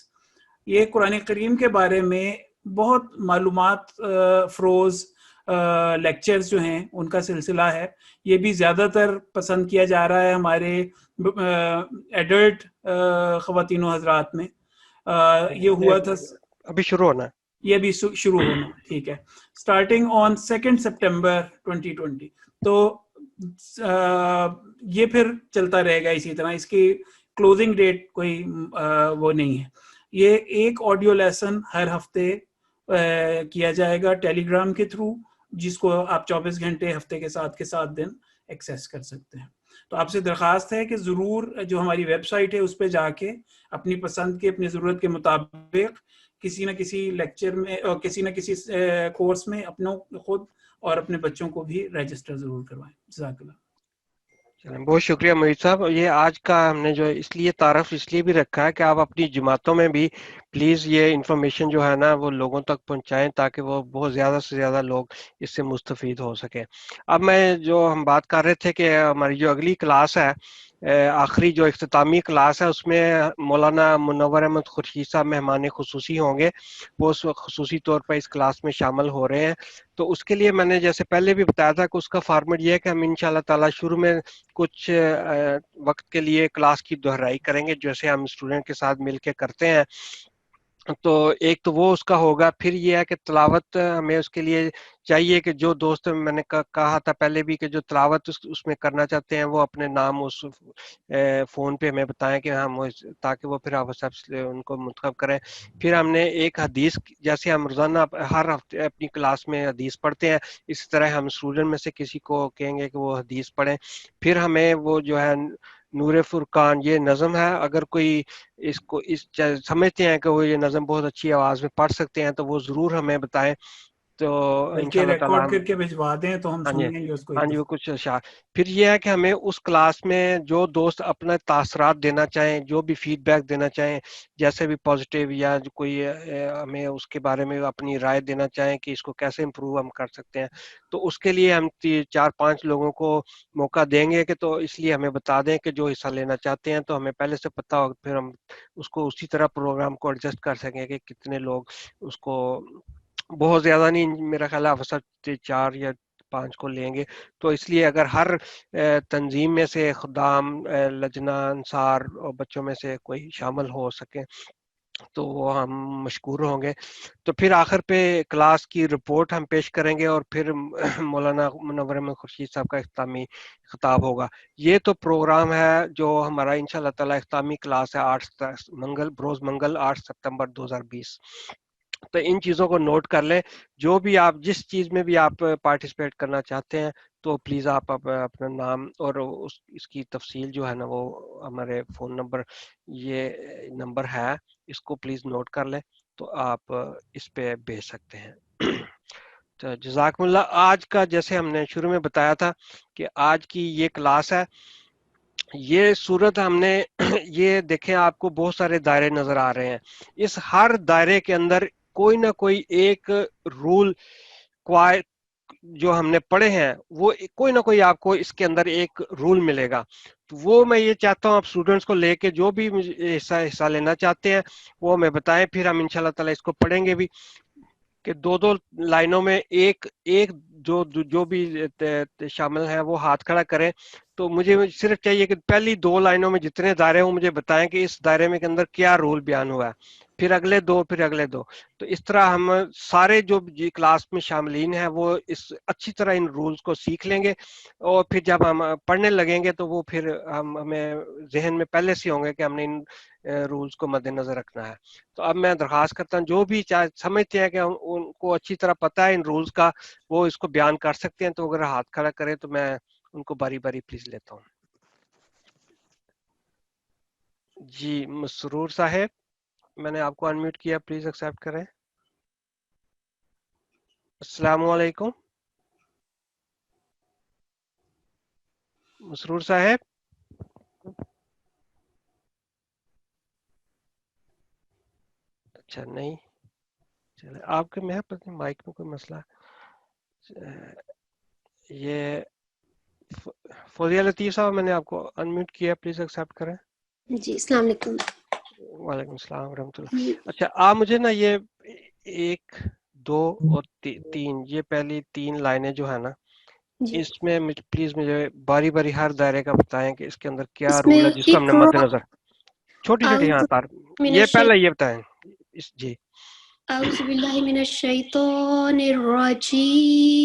یہ قرآن کریم کے بارے میں بہت معلومات فروز لیکچرز جو ہیں ان کا سلسلہ ہے. یہ بھی زیادہ تر پسند کیا جا رہا ہے ہمارے ایڈلٹ خواتین و حضرات میں. یہ ہوا تھا, ابھی شروع ہونا ہے, یہ بھی شروع ہونا, ٹھیک ہے, اسٹارٹنگ آن 2 سپٹمبر 2020. تو یہ پھر چلتا رہے گا اسی طرح, اس کی کلوزنگ ڈیٹ کوئی وہ نہیں ہے. یہ ایک آڈیو لیسن ہر ہفتے کیا جائے گا ٹیلی گرام کے تھرو, جس کو آپ 24 گھنٹے ہفتے کے 7 دن ایکسیس کر سکتے ہیں. تو آپ سے درخواست ہے کہ ضرور جو ہماری ویب سائٹ ہے اس پہ جا کے اپنی پسند کے, اپنی ضرورت کے مطابق کسی نہ کسی لیکچر میں اور کسی نہ کسی کورس میں اپنا خود اور اپنے بچوں کو بھی رجسٹر ضرور کروائیں. جزاک اللہ. بہت شکریہ محیط صاحب. یہ آج کا ہم نے جو اس لیے تعارف اس لیے بھی رکھا ہے کہ آپ اپنی جماعتوں میں بھی پلیز یہ انفارمیشن جو ہے نا وہ لوگوں تک پہنچائیں, تاکہ وہ بہت زیادہ سے زیادہ لوگ اس سے مستفید ہو سکیں. اب میں جو ہم بات کر رہے تھے کہ ہماری جو اگلی کلاس ہے, آخری جو اختتامی کلاس ہے, اس میں مولانا منور احمد خورشید صاحب مہمان خصوصی ہوں گے. وہ اس وقت خصوصی طور پر اس کلاس میں شامل ہو رہے ہیں. تو اس کے لیے میں نے جیسے پہلے بھی بتایا تھا کہ اس کا فارمیٹ یہ ہے کہ ہم انشاءاللہ تعالی شروع میں کچھ وقت کے لیے کلاس کی دہرائی کریں گے, جیسے ہم اسٹوڈنٹ کے ساتھ مل کے کرتے ہیں. تو ایک تو وہ اس کا ہوگا. پھر یہ ہے کہ تلاوت ہمیں اس کے لیے چاہیے کہ جو دوست میں نے کہا تھا پہلے بھی کہ جو تلاوت اس میں کرنا چاہتے ہیں وہ اپنے نام اس فون پہ ہمیں بتائیں کہ ہم تاکہ وہ پھر آپ ان کو منتخب کریں. پھر ہم نے ایک حدیث, جیسے ہم روزانہ ہر ہفتے اپنی کلاس میں حدیث پڑھتے ہیں, اس طرح ہم اسٹوڈنٹ میں سے کسی کو کہیں گے کہ وہ حدیث پڑھیں. پھر ہمیں وہ جو ہے نور فرقان یہ نظم ہے, اگر کوئی اس کو سمجھتے ہیں کہ وہ یہ نظم بہت اچھی آواز میں پڑھ سکتے ہیں تو وہ ضرور ہمیں بتائیں. تو بلکہ انشاءاللہ تعالی ریکارڈ ہم، کر کے بھجوا دیں تو ہم ہاں سن جی، لیں گے اس کو ہاں ایک جی، وہ دفعہ۔ کچھ اشعار. پھر یہ ہے کہ ہمیں اس کلاس میں جو دوست اپنا تاثرات دینا چاہیں، جو بھی فیڈ بیک دینا چاہیں، جیسے بھی پازیٹیو یا جو کوئی ہمیں اس کے بارے میں اپنی رائے دینا چاہیں کہ اس کو کیسے امپروو ہم کر سکتے ہیں، تو اس کے لیے ہم 4-5 لوگوں کو موقع دیں گے. کہ تو اس لیے ہمیں بتا دیں کہ جو حصہ لینا چاہتے ہیں تو ہمیں پہلے سے پتہ ہو، پھر ہم اس کو اسی طرح پروگرام کو ایڈجسٹ کر سکیں کہ کتنے لوگ اس کو. بہت زیادہ نہیں، میرا خیال ہے آپ 4 یا 5 کو لیں گے. تو اس لیے اگر ہر تنظیم میں سے خدام، لجنہ انصار اور بچوں میں سے کوئی شامل ہو سکے تو وہ ہم مشکور ہوں گے. تو پھر آخر پہ کلاس کی رپورٹ ہم پیش کریں گے اور پھر مولانا منور احمد خورشید صاحب کا اختتامی خطاب ہوگا. یہ تو پروگرام ہے جو ہمارا انشاءاللہ تعالی اختتامی کلاس ہے 8 منگل 8 ستمبر 2020. تو ان چیزوں کو نوٹ کر لیں. جو بھی آپ جس چیز میں بھی آپ پارٹیسپیٹ کرنا چاہتے ہیں تو پلیز آپ اپنا نام اور اس کی تفصیل جو ہے نا وہ ہمارے فون نمبر، یہ نمبر ہے، اس کو پلیز نوٹ کر لیں تو آپ اس پہ بھیج سکتے ہیں. تو جزاکم اللہ. آج کا جیسے ہم نے شروع میں بتایا تھا کہ آج کی یہ کلاس ہے. یہ صورت ہم نے یہ دیکھیں، آپ کو بہت سارے دائرے نظر آ رہے ہیں. اس ہر دائرے کے اندر کوئی نہ کوئی ایک رول جو ہم نے پڑھے ہیں، وہ کوئی نہ کوئی آپ کو اس کے اندر ایک رول ملے گا. تو وہ میں یہ چاہتا ہوں آپ اسٹوڈنٹس کو لے کے جو بھی حصہ لینا چاہتے ہیں وہ ہمیں بتائیں. پھر ہم انشاءاللہ تعالی اس کو پڑھیں گے بھی کہ 2 لائنوں میں ایک جو بھی شامل ہیں وہ ہاتھ کھڑا کریں. تو مجھے صرف چاہیے کہ پہلی 2 لائنوں میں جتنے دائرے ہوں مجھے بتائیں کہ اس دائرے میں کے اندر کیا رول بیان ہوا ہے، پھر اگلے 2، پھر اگلے 2. تو اس طرح ہم سارے جو کلاس میں شاملین ہیں وہ اس اچھی طرح ان رولز کو سیکھ لیں گے. اور پھر جب ہم پڑھنے لگیں گے تو وہ پھر ہمیں ذہن میں پہلے سے ہوں گے کہ ہم نے ان رولز کو مد نظر رکھنا ہے. تو اب میں درخواست کرتا ہوں جو بھی سمجھتے ہیں کہ ان کو اچھی طرح پتہ ہے ان رولز کا، وہ اس کو بیان کر سکتے ہیں. تو اگر ہاتھ کھڑا کریں تو میں ان کو باری باری پلیز لیتا ہوں. جی مسرور صاحب، میں نے آپ کو انمیوٹ کیا، پلیز ایکسیپٹ کریں. السلام علیکم مسرور صاحب. اچھا نہیں چلے آپ کے میں پتہ نہیں مائک میں کوئی مسئلہ. یہ فوزیہ لطیف صاحب، میں نے آپ کو انمیوٹ کیا، پلیز ایکسیپٹ کریں. جی السلام علیکم. وعلیکم السلام ورحمۃ اللہ. اچھا آپ مجھے نا یہ 1، 2 اور 3 یہ پہلی 3 لائنیں جو ہے نا، جی اس میں پلیز مجھے باری باری ہر دائرے کا بتائیں کہ اس کے اندر کیا اس میں رول ہے جس کو ہم نے مد نظر. چھوٹی چھوٹی اعوذ ہاں تار من یہ پہلے یہ بتائیں. جی اعوذ باللہ من الشیطان الرجیم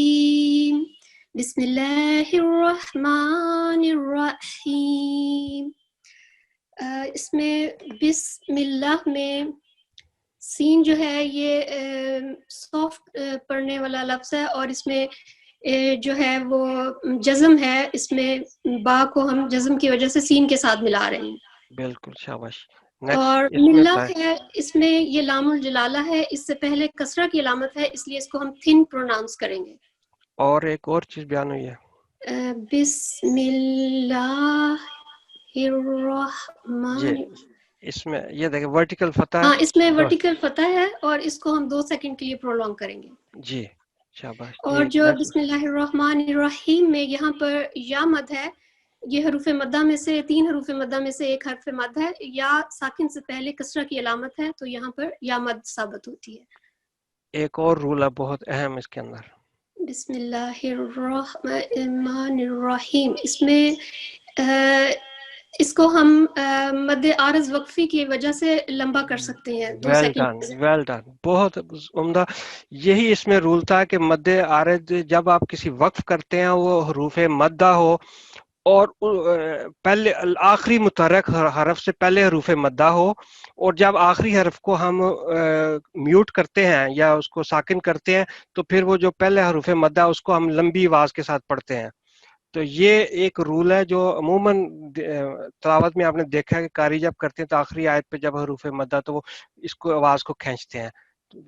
بسم اللہ الرحمن الرحیم. اس میں بسم اللہ میں سین جو ہے یہ سافٹ پڑھنے والا لفظ ہے، اور اس میں جو ہے وہ جزم ہے. اس میں با کو ہم جزم کی وجہ سے سین کے ساتھ ملا رہے ہیں. بالکل شاباش. اور نیکسٹ اس میں ملا بتائیں. ہے، اس میں یہ لام الجلالہ ہے، اس سے پہلے کسرہ کی علامت ہے، اس لیے اس کو ہم تھن پروناؤنس کریں گے. اور ایک اور چیز بیان ہوئی ہے، بسم اللہ الرحمن. جی اس میں یہ دیکھیں ورٹیکل فتح ہاں اس میں دو. ورٹیکل فتح ہے اور اس کو ہم 2 سیکنڈ کے لیے پرولونگ کریں گے. جی شاباش. اور جی جو نیکسٹ. بسم اللہ الرحمن الرحیم میں یہاں پر یا مد ہے، یہ حروف مدہ میں سے 3 حروف مدہ میں سے ایک حرف مد ہے. یا ساکن سے پہلے کسرہ کی علامت ہے تو یہاں پر یا مد ثابت ہوتی ہے. ایک اور رول ہے بہت اہم اس کے اندر، بسم اللہ الرحمن الرحیم. اس میں اس کو ہم مد عارض وقفی کی وجہ سے لمبا کر سکتے ہیں 2 well done second. Well done, بہت عمدہ. یہی اس میں رول تھا کہ مد عارض جب آپ کسی وقف کرتے ہیں وہ حروف مدہ ہو اور پہلے آخری متحرک حرف سے پہلے حروف مدہ ہو، اور جب آخری حرف کو ہم میوٹ کرتے ہیں یا اس کو ساکن کرتے ہیں تو پھر وہ جو پہلے حروف مدہ اس کو ہم لمبی آواز کے ساتھ پڑھتے ہیں. تو یہ ایک رول ہے جو عموماً تلاوت میں آپ نے دیکھا ہے کہ قاری جب کرتے ہیں تو آخری آیت پہ جب حروف مدہ تو وہ اس کو آواز کو کھینچتے ہیں.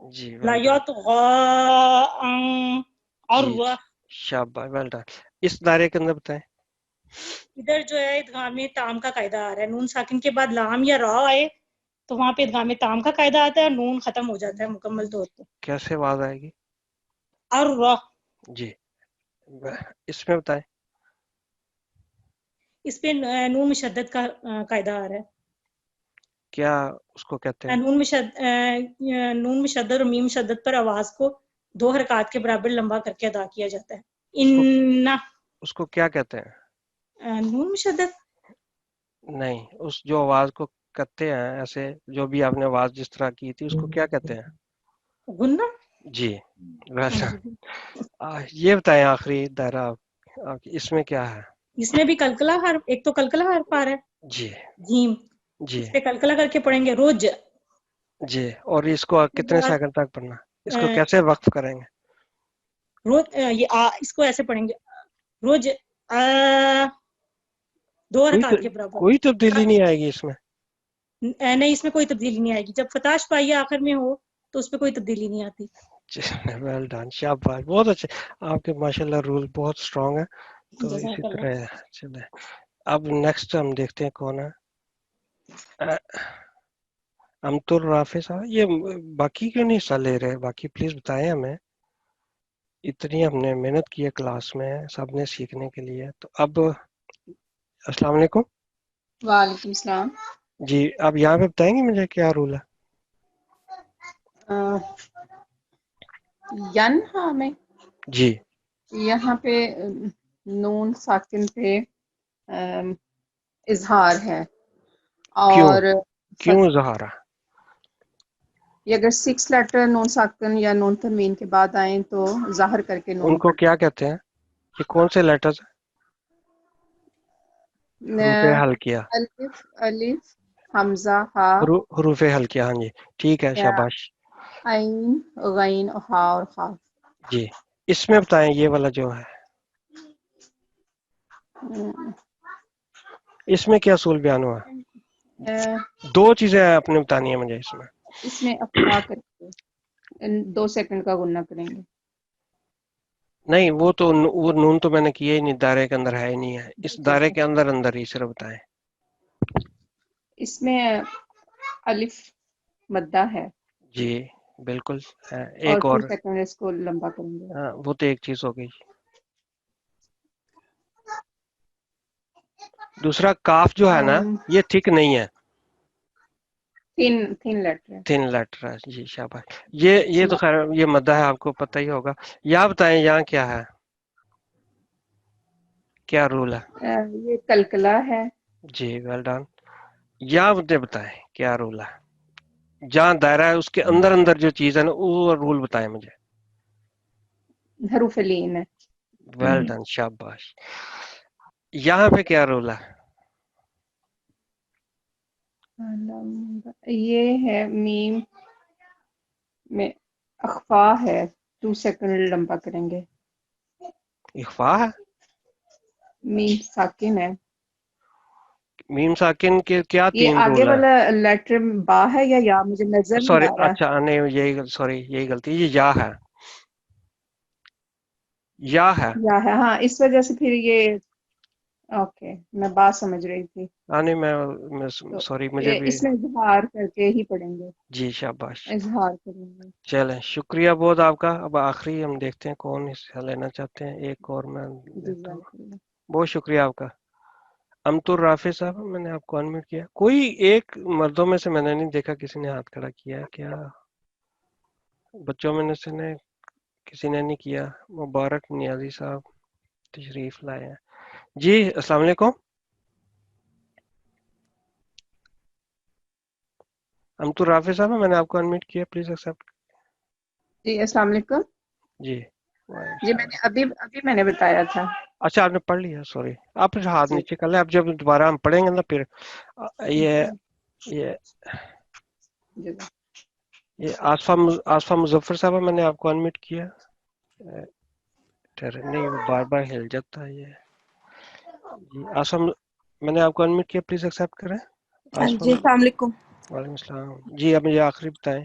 جی لا well done. یطغى اور جی شاباش well done. اس دائرے کے اندر بتائیں. ادھر جو ہے ادغام تام کا قاعدہ آ رہا ہے. نون ساکن کے بعد لام یا را آئے تو وہاں پہ ادغام تام کا قاعدہ آتا ہے اور نون ختم ہو جاتا ہے مکمل طور پہ. کیسے آواز آئے گی؟ اور جی اس میں بتائیں. اس پہ نون مشدد کا قاعدہ آ رہا ہے. کیا اس کو کہتے ہیں؟ نون مشدد اور میم مشدد پر آواز کو 2 حرکات کے برابر لمبا کر کے ادا کیا جاتا ہے. اس کو کیا کہتے ہیں؟ نون مشدد نہیں، اس جو آواز کو کہتے ہیں ایسے، جو بھی آپ نے آواز جس طرح کی تھی اس کو کیا کہتے ہیں؟ غنہ. جی ویسا. جی. یہ بتائیں آخری دائرہ اس میں کیا ہے؟ اس میں بھی کلکلا حرف، ایک تو کلکلا حرف آ رہا ہے جی جیم، جی اس پہ کلکلا کر کے پڑھیں گے روج. جی. اور اس کو کتنے سیکنڈ تک پڑھنا؟ اس کو کیسے وقف کریں گے؟ روز اس کو ایسے پڑھیں گے روج 2 حرکات کے برابر. کوئی تبدیلی نہیں آئے گی اس میں؟ نہیں، اس میں کوئی تبدیلی نہیں آئے گی. جب فتح پائیے آخر میں ہو تو اس پہ کوئی تبدیلی نہیں آتی. ویل ڈن، شاباش، بہت اچھے. آپ کے ماشاءاللہ رول بہت اسٹرانگ ہے. تو اسی جزاک اللہ. طرح چلے. اب نیکسٹ ہم دیکھتے ہیں کون ہے. امتر رافع صاحب. یہ باقی کیوں نہیں حصہ لے رہے؟ باقی پلیز بتائیں ہمیں. اتنی ہم نے محنت کی ہے کلاس میں سب نے سیکھنے کے لیے. تو اب السلام علیکم. وعلیکم السلام. جی آپ یہاں پہ بتائیں گے مجھے کیا رول ہے؟ ینہا میں جی یہاں پہ نون ساکن پہ اظہار ہے. اور کیوں اظہار ہے؟ یہ اگر 6 لیٹر نون ساکن یا نون تنوین کے بعد آئیں تو ظاہر کر کے ان نون کو کیا کہتے ہیں؟ یہ کون سے لیٹرز ہیں؟ حروف حلقیہ. الف حمزہ ہا حروف حلقیہ. ہاں جی ٹھیک ہے، یا شاباش. عین غین ہا اور خا. جی اس میں بتائیں یہ والا جو ہے اس میں کیا اصول بیان ہوا؟ 2 چیزیں آپ نے بتانی ہیں مجھے اس میں. اس میں افقا کر کے 2 سیکنڈ کا غنہ کریں گے. نہیں وہ تو وہ نون تو میں نے کیا ہی نہیں، دائرے کے اندر ہے ہی نہیں ہے. اس دائرے کے اندر ہی صرف بتائیں. اس میں الف مدہ ہے. جی بالکل ہے. اور ایک 2 سیکنڈ اس کو لمبا کریں گے. ہاں وہ تو ایک چیز ہو گئی. دوسرا کاف جو ہے نا یہ ٹھیک نہیں ہے، تین لیٹر ہے. 3 لیٹر ہے. جی شاباش. یہ تو خیر یہ مدہ ہے، آپ کو پتہ ہی ہوگا. یا بتائیں یہاں کیا ہے، کیا رول ہے؟ یہ کلکلا ہے. جی ویل ڈن. یا مجھے بتائیں کیا رول ہے، جہاں دائرہ ہے اس کے اندر جو چیز ہے نا وہ رول بتائیں مجھے. حروف لین ہے. ویل ڈن، شاباش. یہاں پہ کیا رول ہے؟ یہ ہے میم میں اخفا ہے. 2 سیکنڈ لمبا کریں گے. اخفا ہے؟ میم ساکن ہے. میم ساکن کے کیا یہ 3 آگے رول ہے؟ والا لیٹر با ہے یا مجھے نظر نہیں سوری آ رہا. اچھا نہیں یہی غلطی. یہ یا ہے، یا ہے. یا ہے ہاں، اس وجہ سے پھر یہ اوکے میں بات سمجھ رہی تھی. ہاں نہیں میں تو سوری مجھے بھی. اس میں اظہار کر کے ہی پڑھیں گے. جی شاباش. اظہار کریں گے. چلیں شکریہ بہت آپ کا. اب آخری ہم دیکھتے ہیں کون حصہ لینا چاہتے ہیں. ایک اور میں دیتا ہوں. بہت شکریہ آپ کا. امتر رافع صاحب میں نے آپ کو انمیوٹ کیا. کوئی ایک مردوں میں سے میں نے نہیں دیکھا کسی نے ہاتھ کھڑا کیا. کیا بچوں میں سے نے کسی نے نہیں کیا؟ مبارک نیازی صاحب تشریف لائے ہیں. جی السلام علیکم. امتر رافع صاحب میں نے آپ کو انمیوٹ کیا، پلیز ایکسپٹ. جی السلام علیکم. جی جی میں نے ابھی میں نے بتایا تھا. اچھا آپ نے پڑھ لیا، سوری. آپ ہاتھ نیچے کر لیں. اب جب دوبارہ ہم پڑھیں گے نا پھر یہ آصفہ مظفر صاحب میں نے آپ کو انمیٹ کیا. نہیں وہ بار بار ہل جاتا ہے یہ. جی آصفہ میں نے آپ کو انمیٹ کیا، پلیز ایکسپٹ کریں. جی السلام علیکم. وعلیکم السلام. جی اب مجھے آخری بتائیں.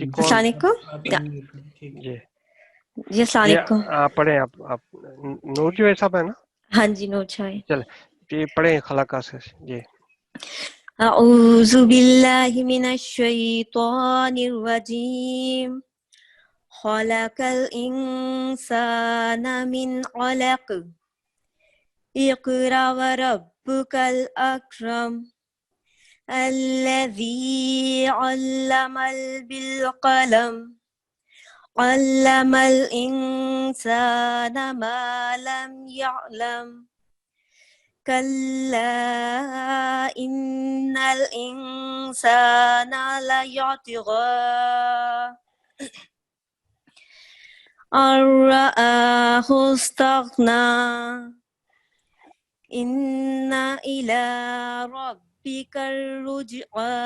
جی کون السلام علیکم. آپ unmute کریں. ٹھیک ہے. جی جی السلام جی علیکم. آپ پڑھیں آپ نور جو صاحب ہے نا ہاں جی نور چھائے. چلے جی پڑھیں خلاقہ سے جی. اعوذ باللہ من الشیطان الرجیم. خلق الانسان من علق. اقرأ وربك الاکرم. الذي علم بالقلم. علم الإنسان ما لم يعلم. كلا إن الإنسان ليطغى أن رآه استغنى. إن إلى ربك الرجعى.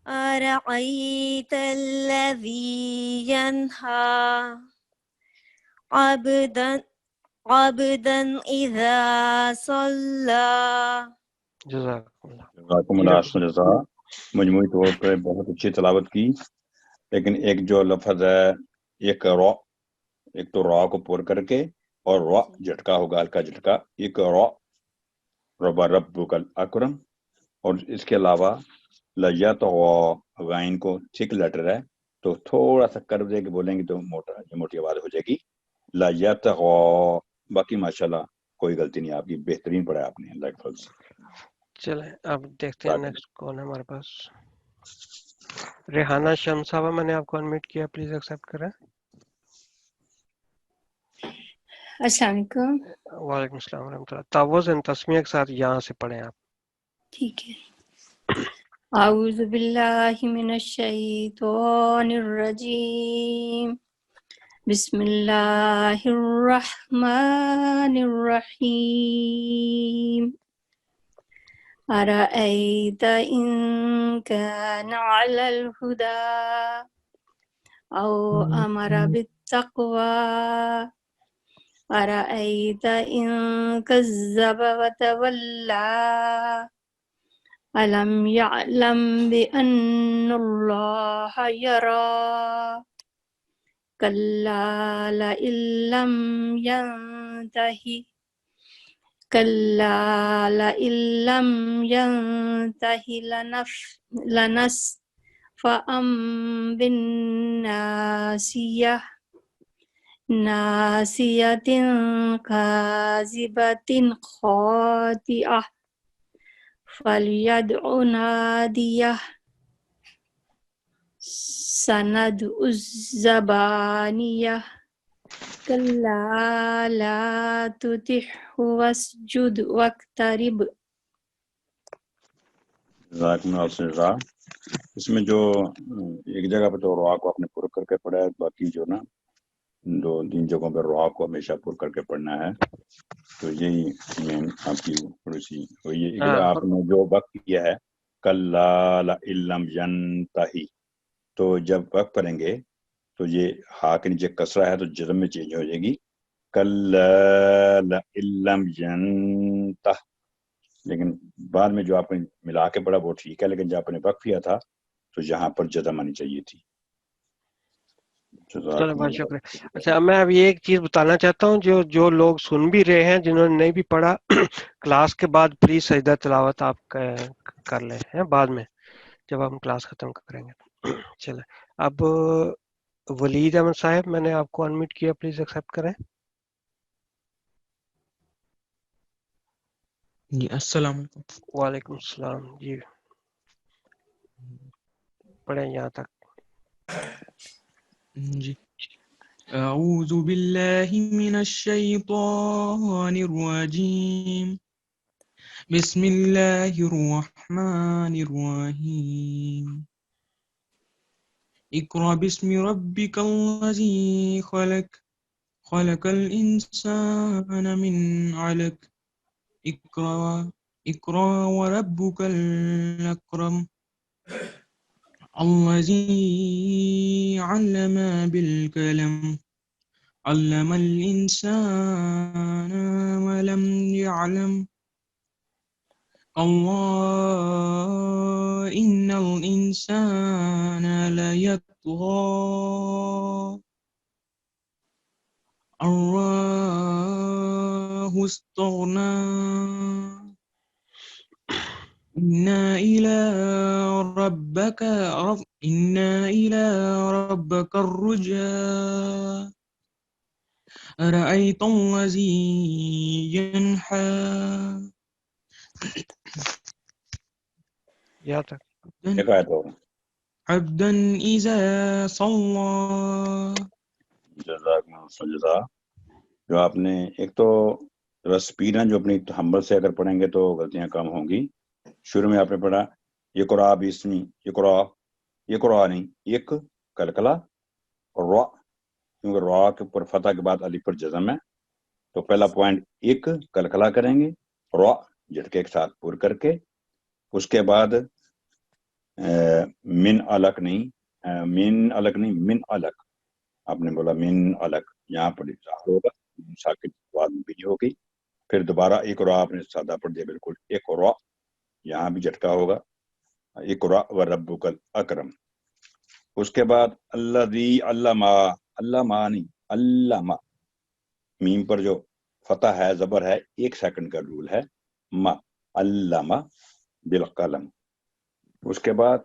أرأيت الذي ينهى عبدا إذا صلى. جزاک اللہ. جزاکم اللہ احسن جزا. مجموعی طور پر بہت اچھی تلاوت کی، لیکن ایک جو لفظ ہے ایک رو، ایک تو را کو پور کر کے اور را جھٹکا ہوگا، ہلکا جھٹکا، ایک را ربا ربک الاکرم. اور اس کے علاوہ لیت غائن کو تھک لیٹر ہے تو تھوڑا سا کر دے کے بولیں گے تو موٹی آواز ہو جائے گی. لیت باقی ماشاءاللہ کوئی غلطی نہیں آپ کی، بہترین پڑھا آپ نے. اللہ کے فضل سے. چلیں اب دیکھتے ہیں نیکسٹ کون ہے ہمارے پاس. ریحانہ شمس صاحبہ میں نے آپ کو انمیٹ کیا، پلیز ایکسیپٹ کریں. السلام علیکم. وعلیکم السلام ورحمۃ اللہ. تعوذ اینڈ تسمیہ کے ساتھ یہاں سے پڑھیں آپ. ٹھیک ہے. اعوذ باللہ من الشیطان الرجیم. بسم اللہ الرحمن الرحیم. أرأيت إن كان على الهدى أو أمر بالتقوى. أرأيت إن كذب وتولى. ألم يعلم بأن الله يرى. كلا لئن لم ينتهي كلا لئن لم ينته لنسفعا بالناصية. ناصية كاذبة خاطئة. فليدع ناديه. سندع الزبانية. كلا لا تطعه واسجد واقترب. جزاکم اللہ احسن جزا. اس میں جو ایک جگہ پہ تو روا کو آپ نے پورا کر کے پڑھا ہے، باقی جو نا دو تین جگہوں پہ روا کو ہمیشہ پور کر کے پڑھنا ہے. تو یہی مین آپ کی تھوڑی سی وہی آپ نے جو وقت کیا ہے کلا لئن لم ینتہی، تو جب وقت پڑھیں گے تو یہ ہا کے نیچے کسرہ ہے تو جزم میں چینج ہو جائے گی. کلا لئن لم ینتہ. لیکن بعد میں جو آپ نے ملا کے پڑھا وہ ٹھیک ہے، لیکن جب آپ نے وقت کیا تھا تو یہاں پر جزم آنی چاہیے تھی. چلو بہت شکریہ. اچھا میں اب یہ ایک چیز بتانا چاہتا ہوں، جو لوگ سن بھی رہے ہیں، جنہوں نے نہیں بھی پڑھا، کلاس کے بعد پلیز سجدہ تلاوت آپ کر لیں ہیں بعد میں جب ہم کلاس ختم کریں گے. چلے اب ولید احمد صاحب میں نے آپ کو انمیٹ کیا، پلیز ایکسیپٹ کریں. جی السلام علیکم. وعلیکم السلام. جی پڑھیں یہاں تک. جی اعوذ باللہ من الشیطان الرجیم. بسم اللہ الرحمن الرحیم. اقرأ باسم ربک الذی خلق. خلق الانسان من علق. اقرأ وربك الأكرم. الذي علم بالقلم. علم الإنسان ما لم يعلم. الله وإن الإنسان ليطغى أن رآه استغنى إن إلى ربك الرجى أرأيت الذي ينحى یہاں تک ایک آیت اور عبدا إذا صلى جزاکم اللہ جزا. جو آپ نے ایک تو سپیڈ ہے جو اپنی تحمل سے اگر پڑھیں گے تو غلطیاں کم ہوں گی. شروع میں آپ نے پڑھا یقرا بسمی یقرا نہیں یک کلکلا اور را، کیونکہ را کے اوپر فتح کے بعد الف پر جزم ہے، تو پہلا پوائنٹ ایک کلکلا کریں گے، را جھٹکے کے ساتھ پور کر کے، اس کے بعد من الک نہیں من الک، آپ نے بولا من الک، یہاں پر اظہار ہوگا، ساکن بعد میں بھی ہوگی. پھر دوبارہ ایک را آپ نے سادہ پڑھ دیا بالکل، ایک را، یہاں بھی جھٹکا ہوگا، اقرا وربک الاکرم. اس کے بعد الذی علمہ نہیں علمہ، میم پر جو فتح ہے زبر ہے، ایک سیکنڈ کا رول ہے، ما علمہ بالقلم. اس کے بعد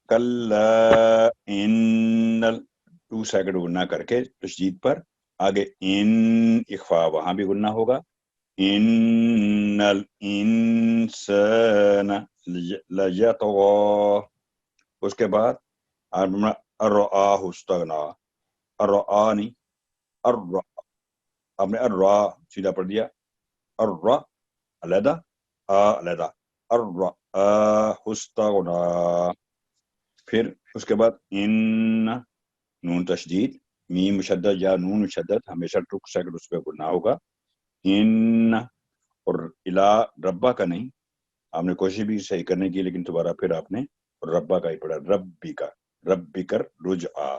کلا ان 2 سیکنڈ گننا کر کے تشدید پر، آگے ان اخفا وہاں بھی گننا ہوگا، ان الانسان لیطغی. اس کے بعد ارآہ استغنا، ارآ نہیں ارآ، آپ نے ارآ سیدھا پڑھ دیا، ارآ علیحدہ آ علیحدہ، ارآہ استغنا. پھر اس کے بعد ان نون تشدید، میم مشدد یا نون مشدد ہمیشہ 2 سیکنڈ اس پہ گننا ہوگا. ان اور الا ربا کا نہیں، آپ نے کوشش بھی صحیح کرنے کی لیکن دوبارہ پھر آپ نے ربا کا ہی پڑھا، ربی کر رجعا.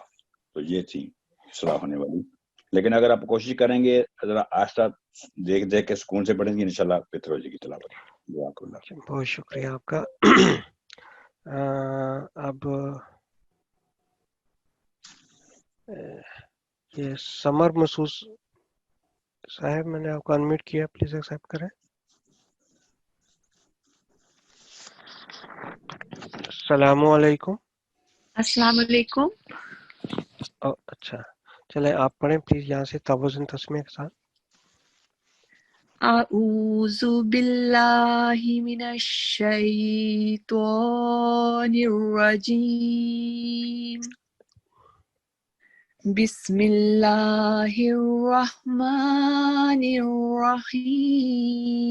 تو یہ تھی اصلاح ہونے والی. لیکن اگر آپ کوشش کریں گے ذرا آہستہ دیکھ کے سکون سے پڑھیں گے انشاءاللہ بہتر ہو جائے گی تلاوت. جزاک اللہ. بہت شکریہ آپ کا. اب یہ سمر محسوس صاحب، میں نے آپ کو انمیوٹ کیا، پلیز ایکسیپٹ کریں. السلام علیکم. السلام علیکم. اچھا چلیں آپ پڑھیں پلیز یہاں سے توازن تسمیہ کے ساتھ. اعوذ باللہ من الشیطان الرجیم. بسم اللہ الرحمن الرحیم.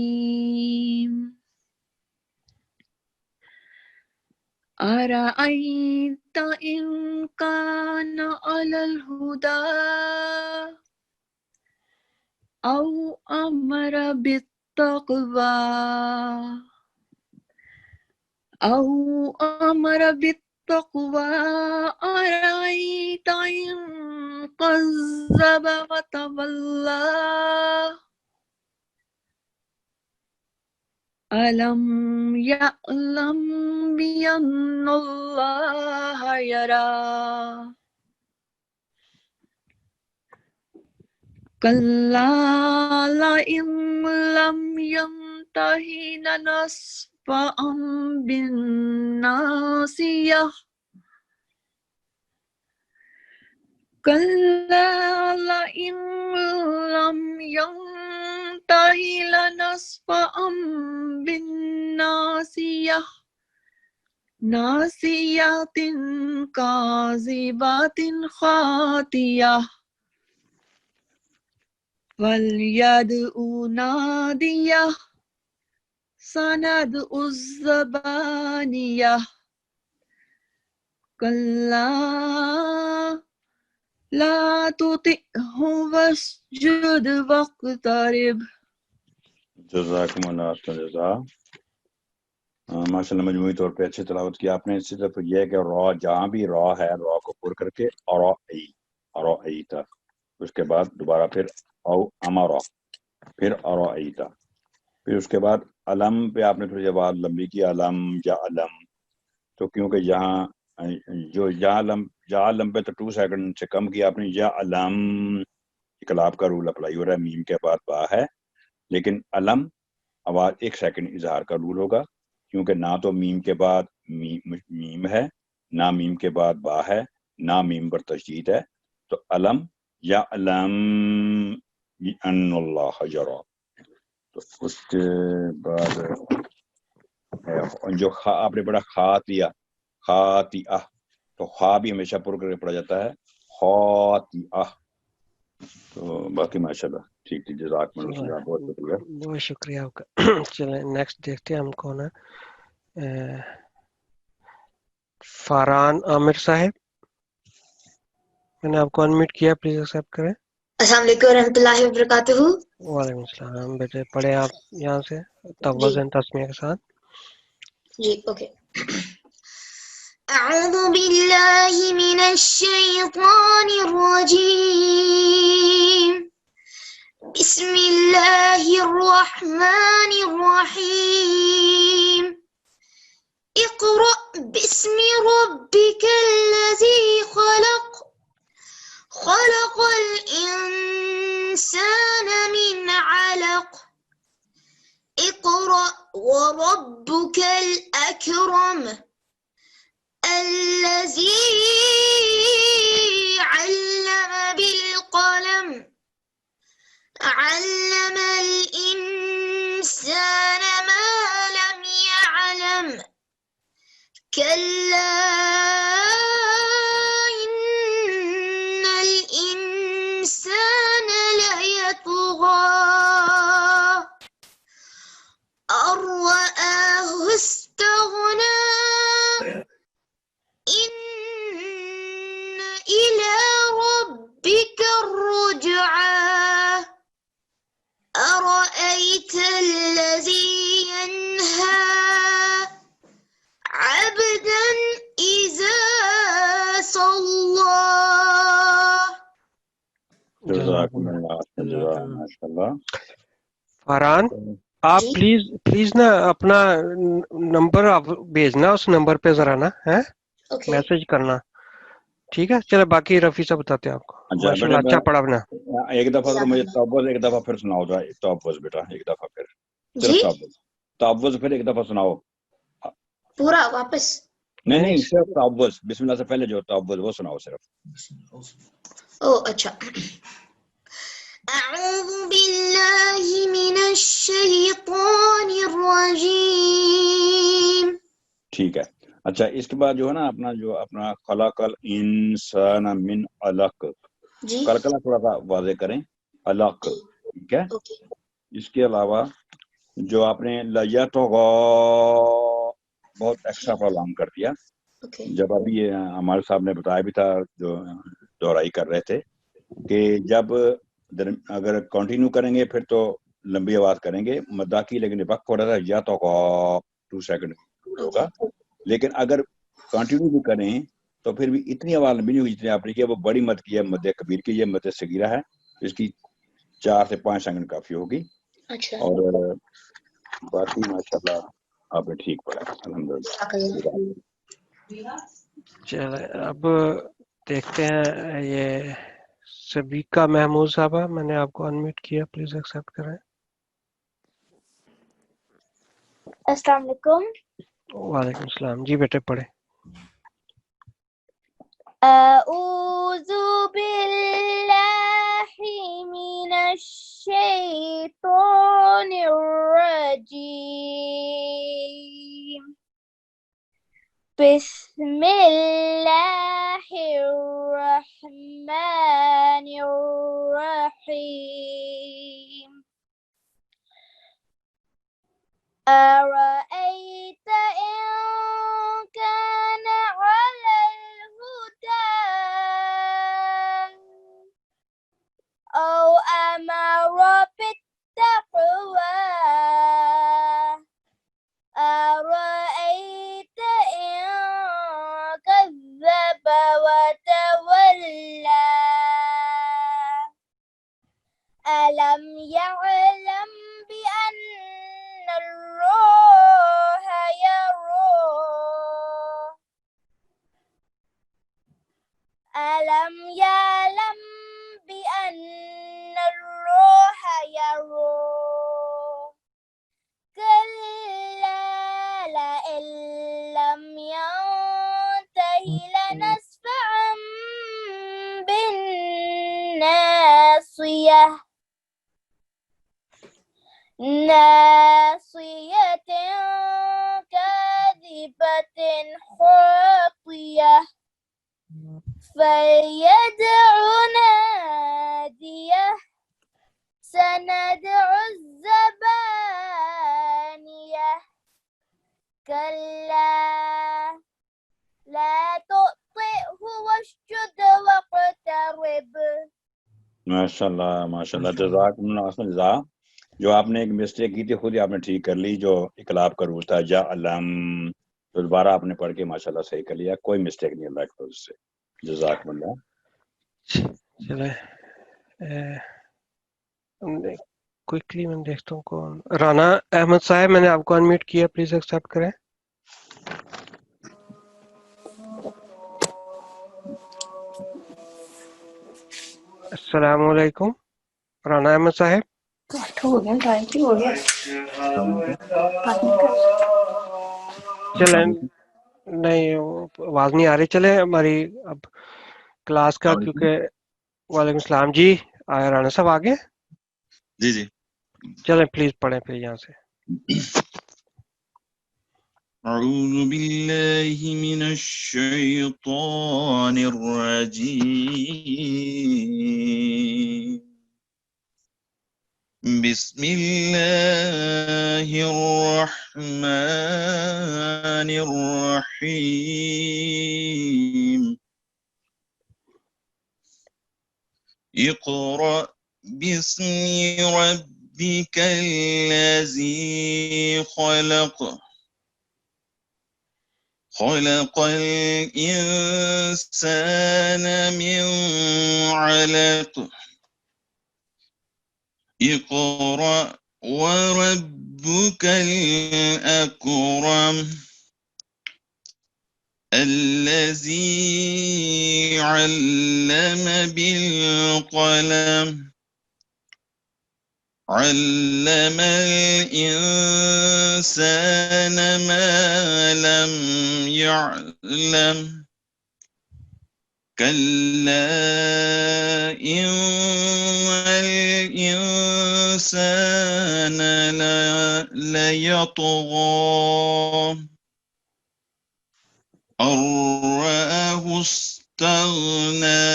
أرأيت إن كان على الهدى أو أمر بالتقوى أرأيت إن كذب وتولى ألم يعلم بأن الله يرى كلا لئن لم ينته لنسفعا بالناصية كلا لئن لم ينته لنسفعا بالناصية ناصية كاذبة خاطئة فليدع ناديه سندع الزبانية كلا لا تطعه واسجد واقترب. جزاکم اللہ جزا. ماشاء اللہ مجموعی طور پہ اچھی تلاوت کی آپ نے. صرف یہ ہے کہ را جہاں بھی را ہے را کو پر کر کے ارائی تھا، اس کے بعد دوبارہ پھر او امارا، پھر ارائی تھا. پھر اس کے بعد علم پہ آپ نے تھوڑی بات لمبی کی، علم یا علم، تو کیونکہ یہاں جو یا علم پہ تو 2 سیکنڈ سے کم کیا آپ نے، یا علم انقلاب کا رول اپلائی ہو رہا ہے، میم کے بعد با ہے، لیکن علم آواز 1 سیکنڈ اظہار کا رول ہوگا، کیونکہ نہ تو میم کے بعد میم ہے، نہ میم کے بعد با ہے، نہ میم پر تشدید ہے، تو علم یا علم ان اللہ یرا۔ تو اس کے بعد جو خا آپ نے پڑھا خاتیہ، خاتیہ، تو خا بھی ہمیشہ پر کر کے پڑھا جاتا ہے، خاتیہ۔ تو باقی ماشاءاللہ ٹھیک ٹھیک، جزاک اللہ، بہت شکریہ۔ بہت شکریہ آپ کا۔ چلیں نیکسٹ دیکھتے ہیں ہم کون ہے۔ فاران عامر صاحب، میں نے آپ کو انمیوٹ کیا، پلیز ایکسیپٹ کریں۔ السلام علیکم ورحمۃ اللہ وبرکاتہ۔ وعلیکم السلام، بیٹے پڑھیں آپ یہاں سے جی تفوض تسمیہ کے ساتھ۔ جی اوکے۔ اعوذ باللہ من الشیطان الرجیم، بسم اللہ الرحمن الرحیم، اقرأ باسم ربک الذی خلق، خلق الانسان من علق، اقرأ وربك الأكرم الذي علم بالقلم، علم الإنسان ما لم يعلم، كلا إن الإنسان ليطغى أن رآه استغنى، إن إلى ربك الرجعى، أرأيت الذي ينهى عبدا إذا صلى۔ جزاکم اللہ جزاک ماشاءاللہ۔ فاران آپ جی پلیز نا اپنا نمبر آپ بھیجنا، اس نمبر پہ ذرا نا ہے اوکے میسج کرنا، ٹھیک ہے؟ چلے باقی رفیع سے بتاتے ہیں آپ کو۔ اچھا ماشاءاللہ بیٹا اچھا پڑھا نا۔ ایک دفعہ تو جزاک مجھے اللہ۔ تعوذ ایک دفعہ پھر سناؤ ذرا، تعوذ بیٹا ایک دفعہ پھر، جی صرف تعوذ پھر ایک دفعہ سناؤ۔ پورا واپس؟ نہیں نہیں، صرف تعوذ، بسم اللہ سے پہلے جو تعوذ وہ سناؤ صرف۔ او اچھا۔ اعوذ باللہ من الشیطان الرجیم۔ ٹھیک ہے، اچھا اس کے بعد جو ہے نا اپنا خلق الانسان من علق، جی کلکلا تھوڑا سا واضح کریں، علق، ٹھیک ہے؟ اوکے اس کے علاوہ جو آپ نے لیطغی بہت ایکسٹرا پرابلم کر دیا، اوکے جب ابھی یہ ہمارے صاحب نے بتایا بھی تھا جو دہرائی کر رہے تھے کہ جب اگر کنٹینیو کریں گے پھر تو لمبی آواز کریں گے مدہ کی، لیکن وقت ہو رہا تھا یا تو 2 سیکنڈ ہوگا، لیکن اگر کنٹینیو بھی کریں تو پھر بھی اتنی آواز لمبی نہیں ہوئی جتنی آپ نے کیا، وہ بڑی مد کی ہے، مد کبیر کی ہے، مد صغیرہ ہے، اس کی 4 سے 5 سیکنڈ کافی ہوگی۔ اچھا اور باقی ماشاءاللہ آپ نے ٹھیک پڑھا، الحمدللہ۔ چلے اب دیکھتے ہیں یہ سبیکہ محمود صاحبہ، میں نے آپ کو انمیوٹ کیا، پلیز ایکسیپٹ کریں۔ السلام علیکم۔ وعلیکم السلام، جی بیٹے پڑھیں۔ اعوذ باللہ من الشیطان الرجیم، بسم اللہ الرحمن الرحیم، أرأيت إن كان على الهدى أو أمر بالتقوى، أرأيت إن كذب وتولى، ألم يعلم بأن ناصية كاذبة خاطية فليدع ناديه سندع الزبانية كلا لا تطئه واسجد واقترب. ماشاءاللہ ماشاءاللہ، جزاکم اللہ جزا. جو آپ نے ایک مسٹیک کی تھی خود ہی آپ نے ٹھیک کر لی، جو اقلاب کا رول تھا جا علم، تو دوبارہ آپ نے پڑھ کے ماشاءاللہ صحیح کر لیا، کوئی مسٹیک نہیں اللہ کی طرف سے. جزاکم اللہ. چلے کوئکلی میں دیکھتا ہوں کون. رانا احمد صاحب، میں نے آپ کو انمیوٹ کیا، پلیز ایکسیپٹ کریں. السلام علیکم رانا احمد صاحب. چلیں نہیں آواز نہیں آ رہی. چلے ہماری اب کلاس کا، کیونکہ وعلیکم السلام جی. آیا رانا صاحب آگے؟ جی جی چلیں پلیز پڑھیں پھر یہاں سے. اعوذ باللہ من الشیطان الرجیم بسم اللہ الرحمن الرحیم اقرأ باسم ربک الذی خلق خلق الإنسان من علق اقرأ وربك الأكرم الذي علم بالقلم علم الإنسان ما لم يعلم كلا إن الإنسان ليطغى أن رآه استغنى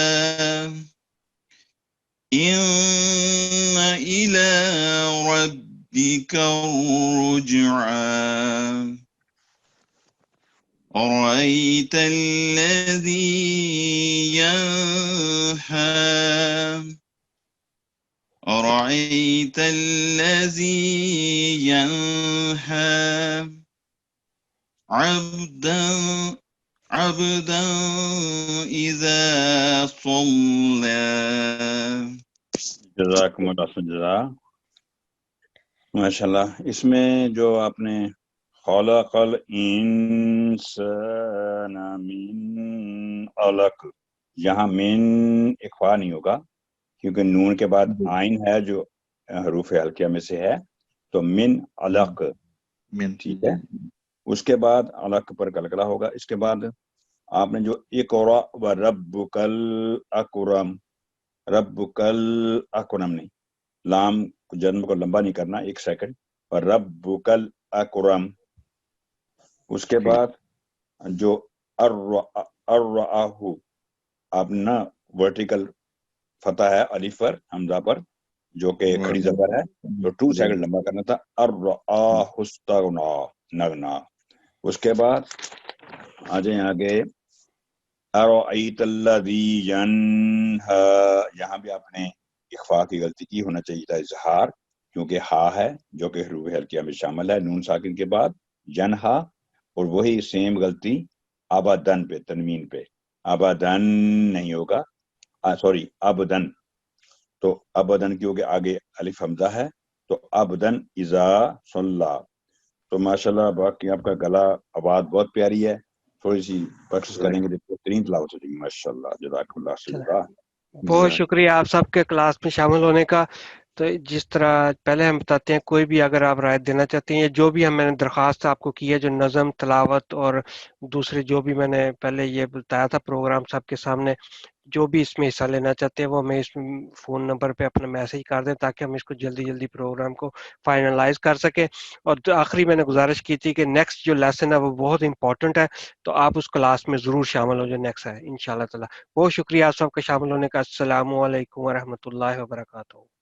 إن إلى ربك الرجعى أرأيت الذي ينهى أرأيت الذي ينهى عبدا إذا صلى. جزاکم اللہ جزا. ماشاءاللہ. اس میں جو آپ نے خلق الانسان من علق، یہاں من اخفا نہیں ہوگا کیونکہ نون کے بعد عین ہے جو حروف حلقیہ میں سے ہے، تو من علق ٹھیک ہے. اس کے بعد علق پر کلکلہ ہوگا. اس کے بعد آپ نے جو اقرأ و ربک الاکرم، ربک الاکرم نہیں، لام جنم کو لمبا نہیں کرنا، ایک سیکنڈ. اور ربک الاکرم. اس کے بعد جو ارآہ، آپ نا ورٹیکل فتح ہے الف پر حمزہ پر جو کہ کھڑی زبر ہے، تو 2 سیکنڈ لمبا کرنا تھا. ارآہ استغنی نغنا. اس کے بعد آ جائیں آگے ارأیت الذی ینہی، یہاں بھی آپ نے اخفاء کی غلطی کی، ہونا چاہیے تھا اظہار، کیونکہ ہا ہے جو کہ حروف حلقیہ میں شامل ہے نون ساکن کے بعد ینہا. اور وہی سیم غلطی ابدن پہ، تنوین پہ، ابدن نہیں ہوگا، سوری ابدن. تو ابدن کیونکہ آگے الف حمزہ ہے، تو ابدن اذا صلی. تو ماشاءاللہ باقی آپ کا گلا آواز بہت پیاری ہے، تھوڑی سی پریکٹس کریں گے تو بہترین تلاوت ہو جائے گی. ماشاءاللہ جزاک اللہ خیر. بہت شکریہ آپ سب کے کلاس میں شامل ہونے کا. تو جس طرح پہلے ہم بتاتے ہیں، کوئی بھی اگر آپ رائے دینا چاہتے ہیں، جو بھی میں نے درخواست آپ کو کی ہے، جو نظم تلاوت اور دوسرے جو بھی میں نے پہلے یہ بتایا تھا پروگرام سب کے سامنے، جو بھی اس میں حصہ لینا چاہتے ہیں وہ ہمیں اس فون نمبر پہ اپنا میسج کر دیں تاکہ ہم اس کو جلدی جلدی پروگرام کو فائنلائز کر سکیں. اور آخری میں نے گزارش کی تھی کہ نیکسٹ جو لیسن ہے وہ بہت امپورٹنٹ ہے، تو آپ اس کلاس میں ضرور شامل ہو جو نیکسٹ ہے انشاءاللہ تعالی. بہت شکریہ آپ سب کے شامل ہونے کا. السلام علیکم ورحمۃ اللہ وبرکاتہ.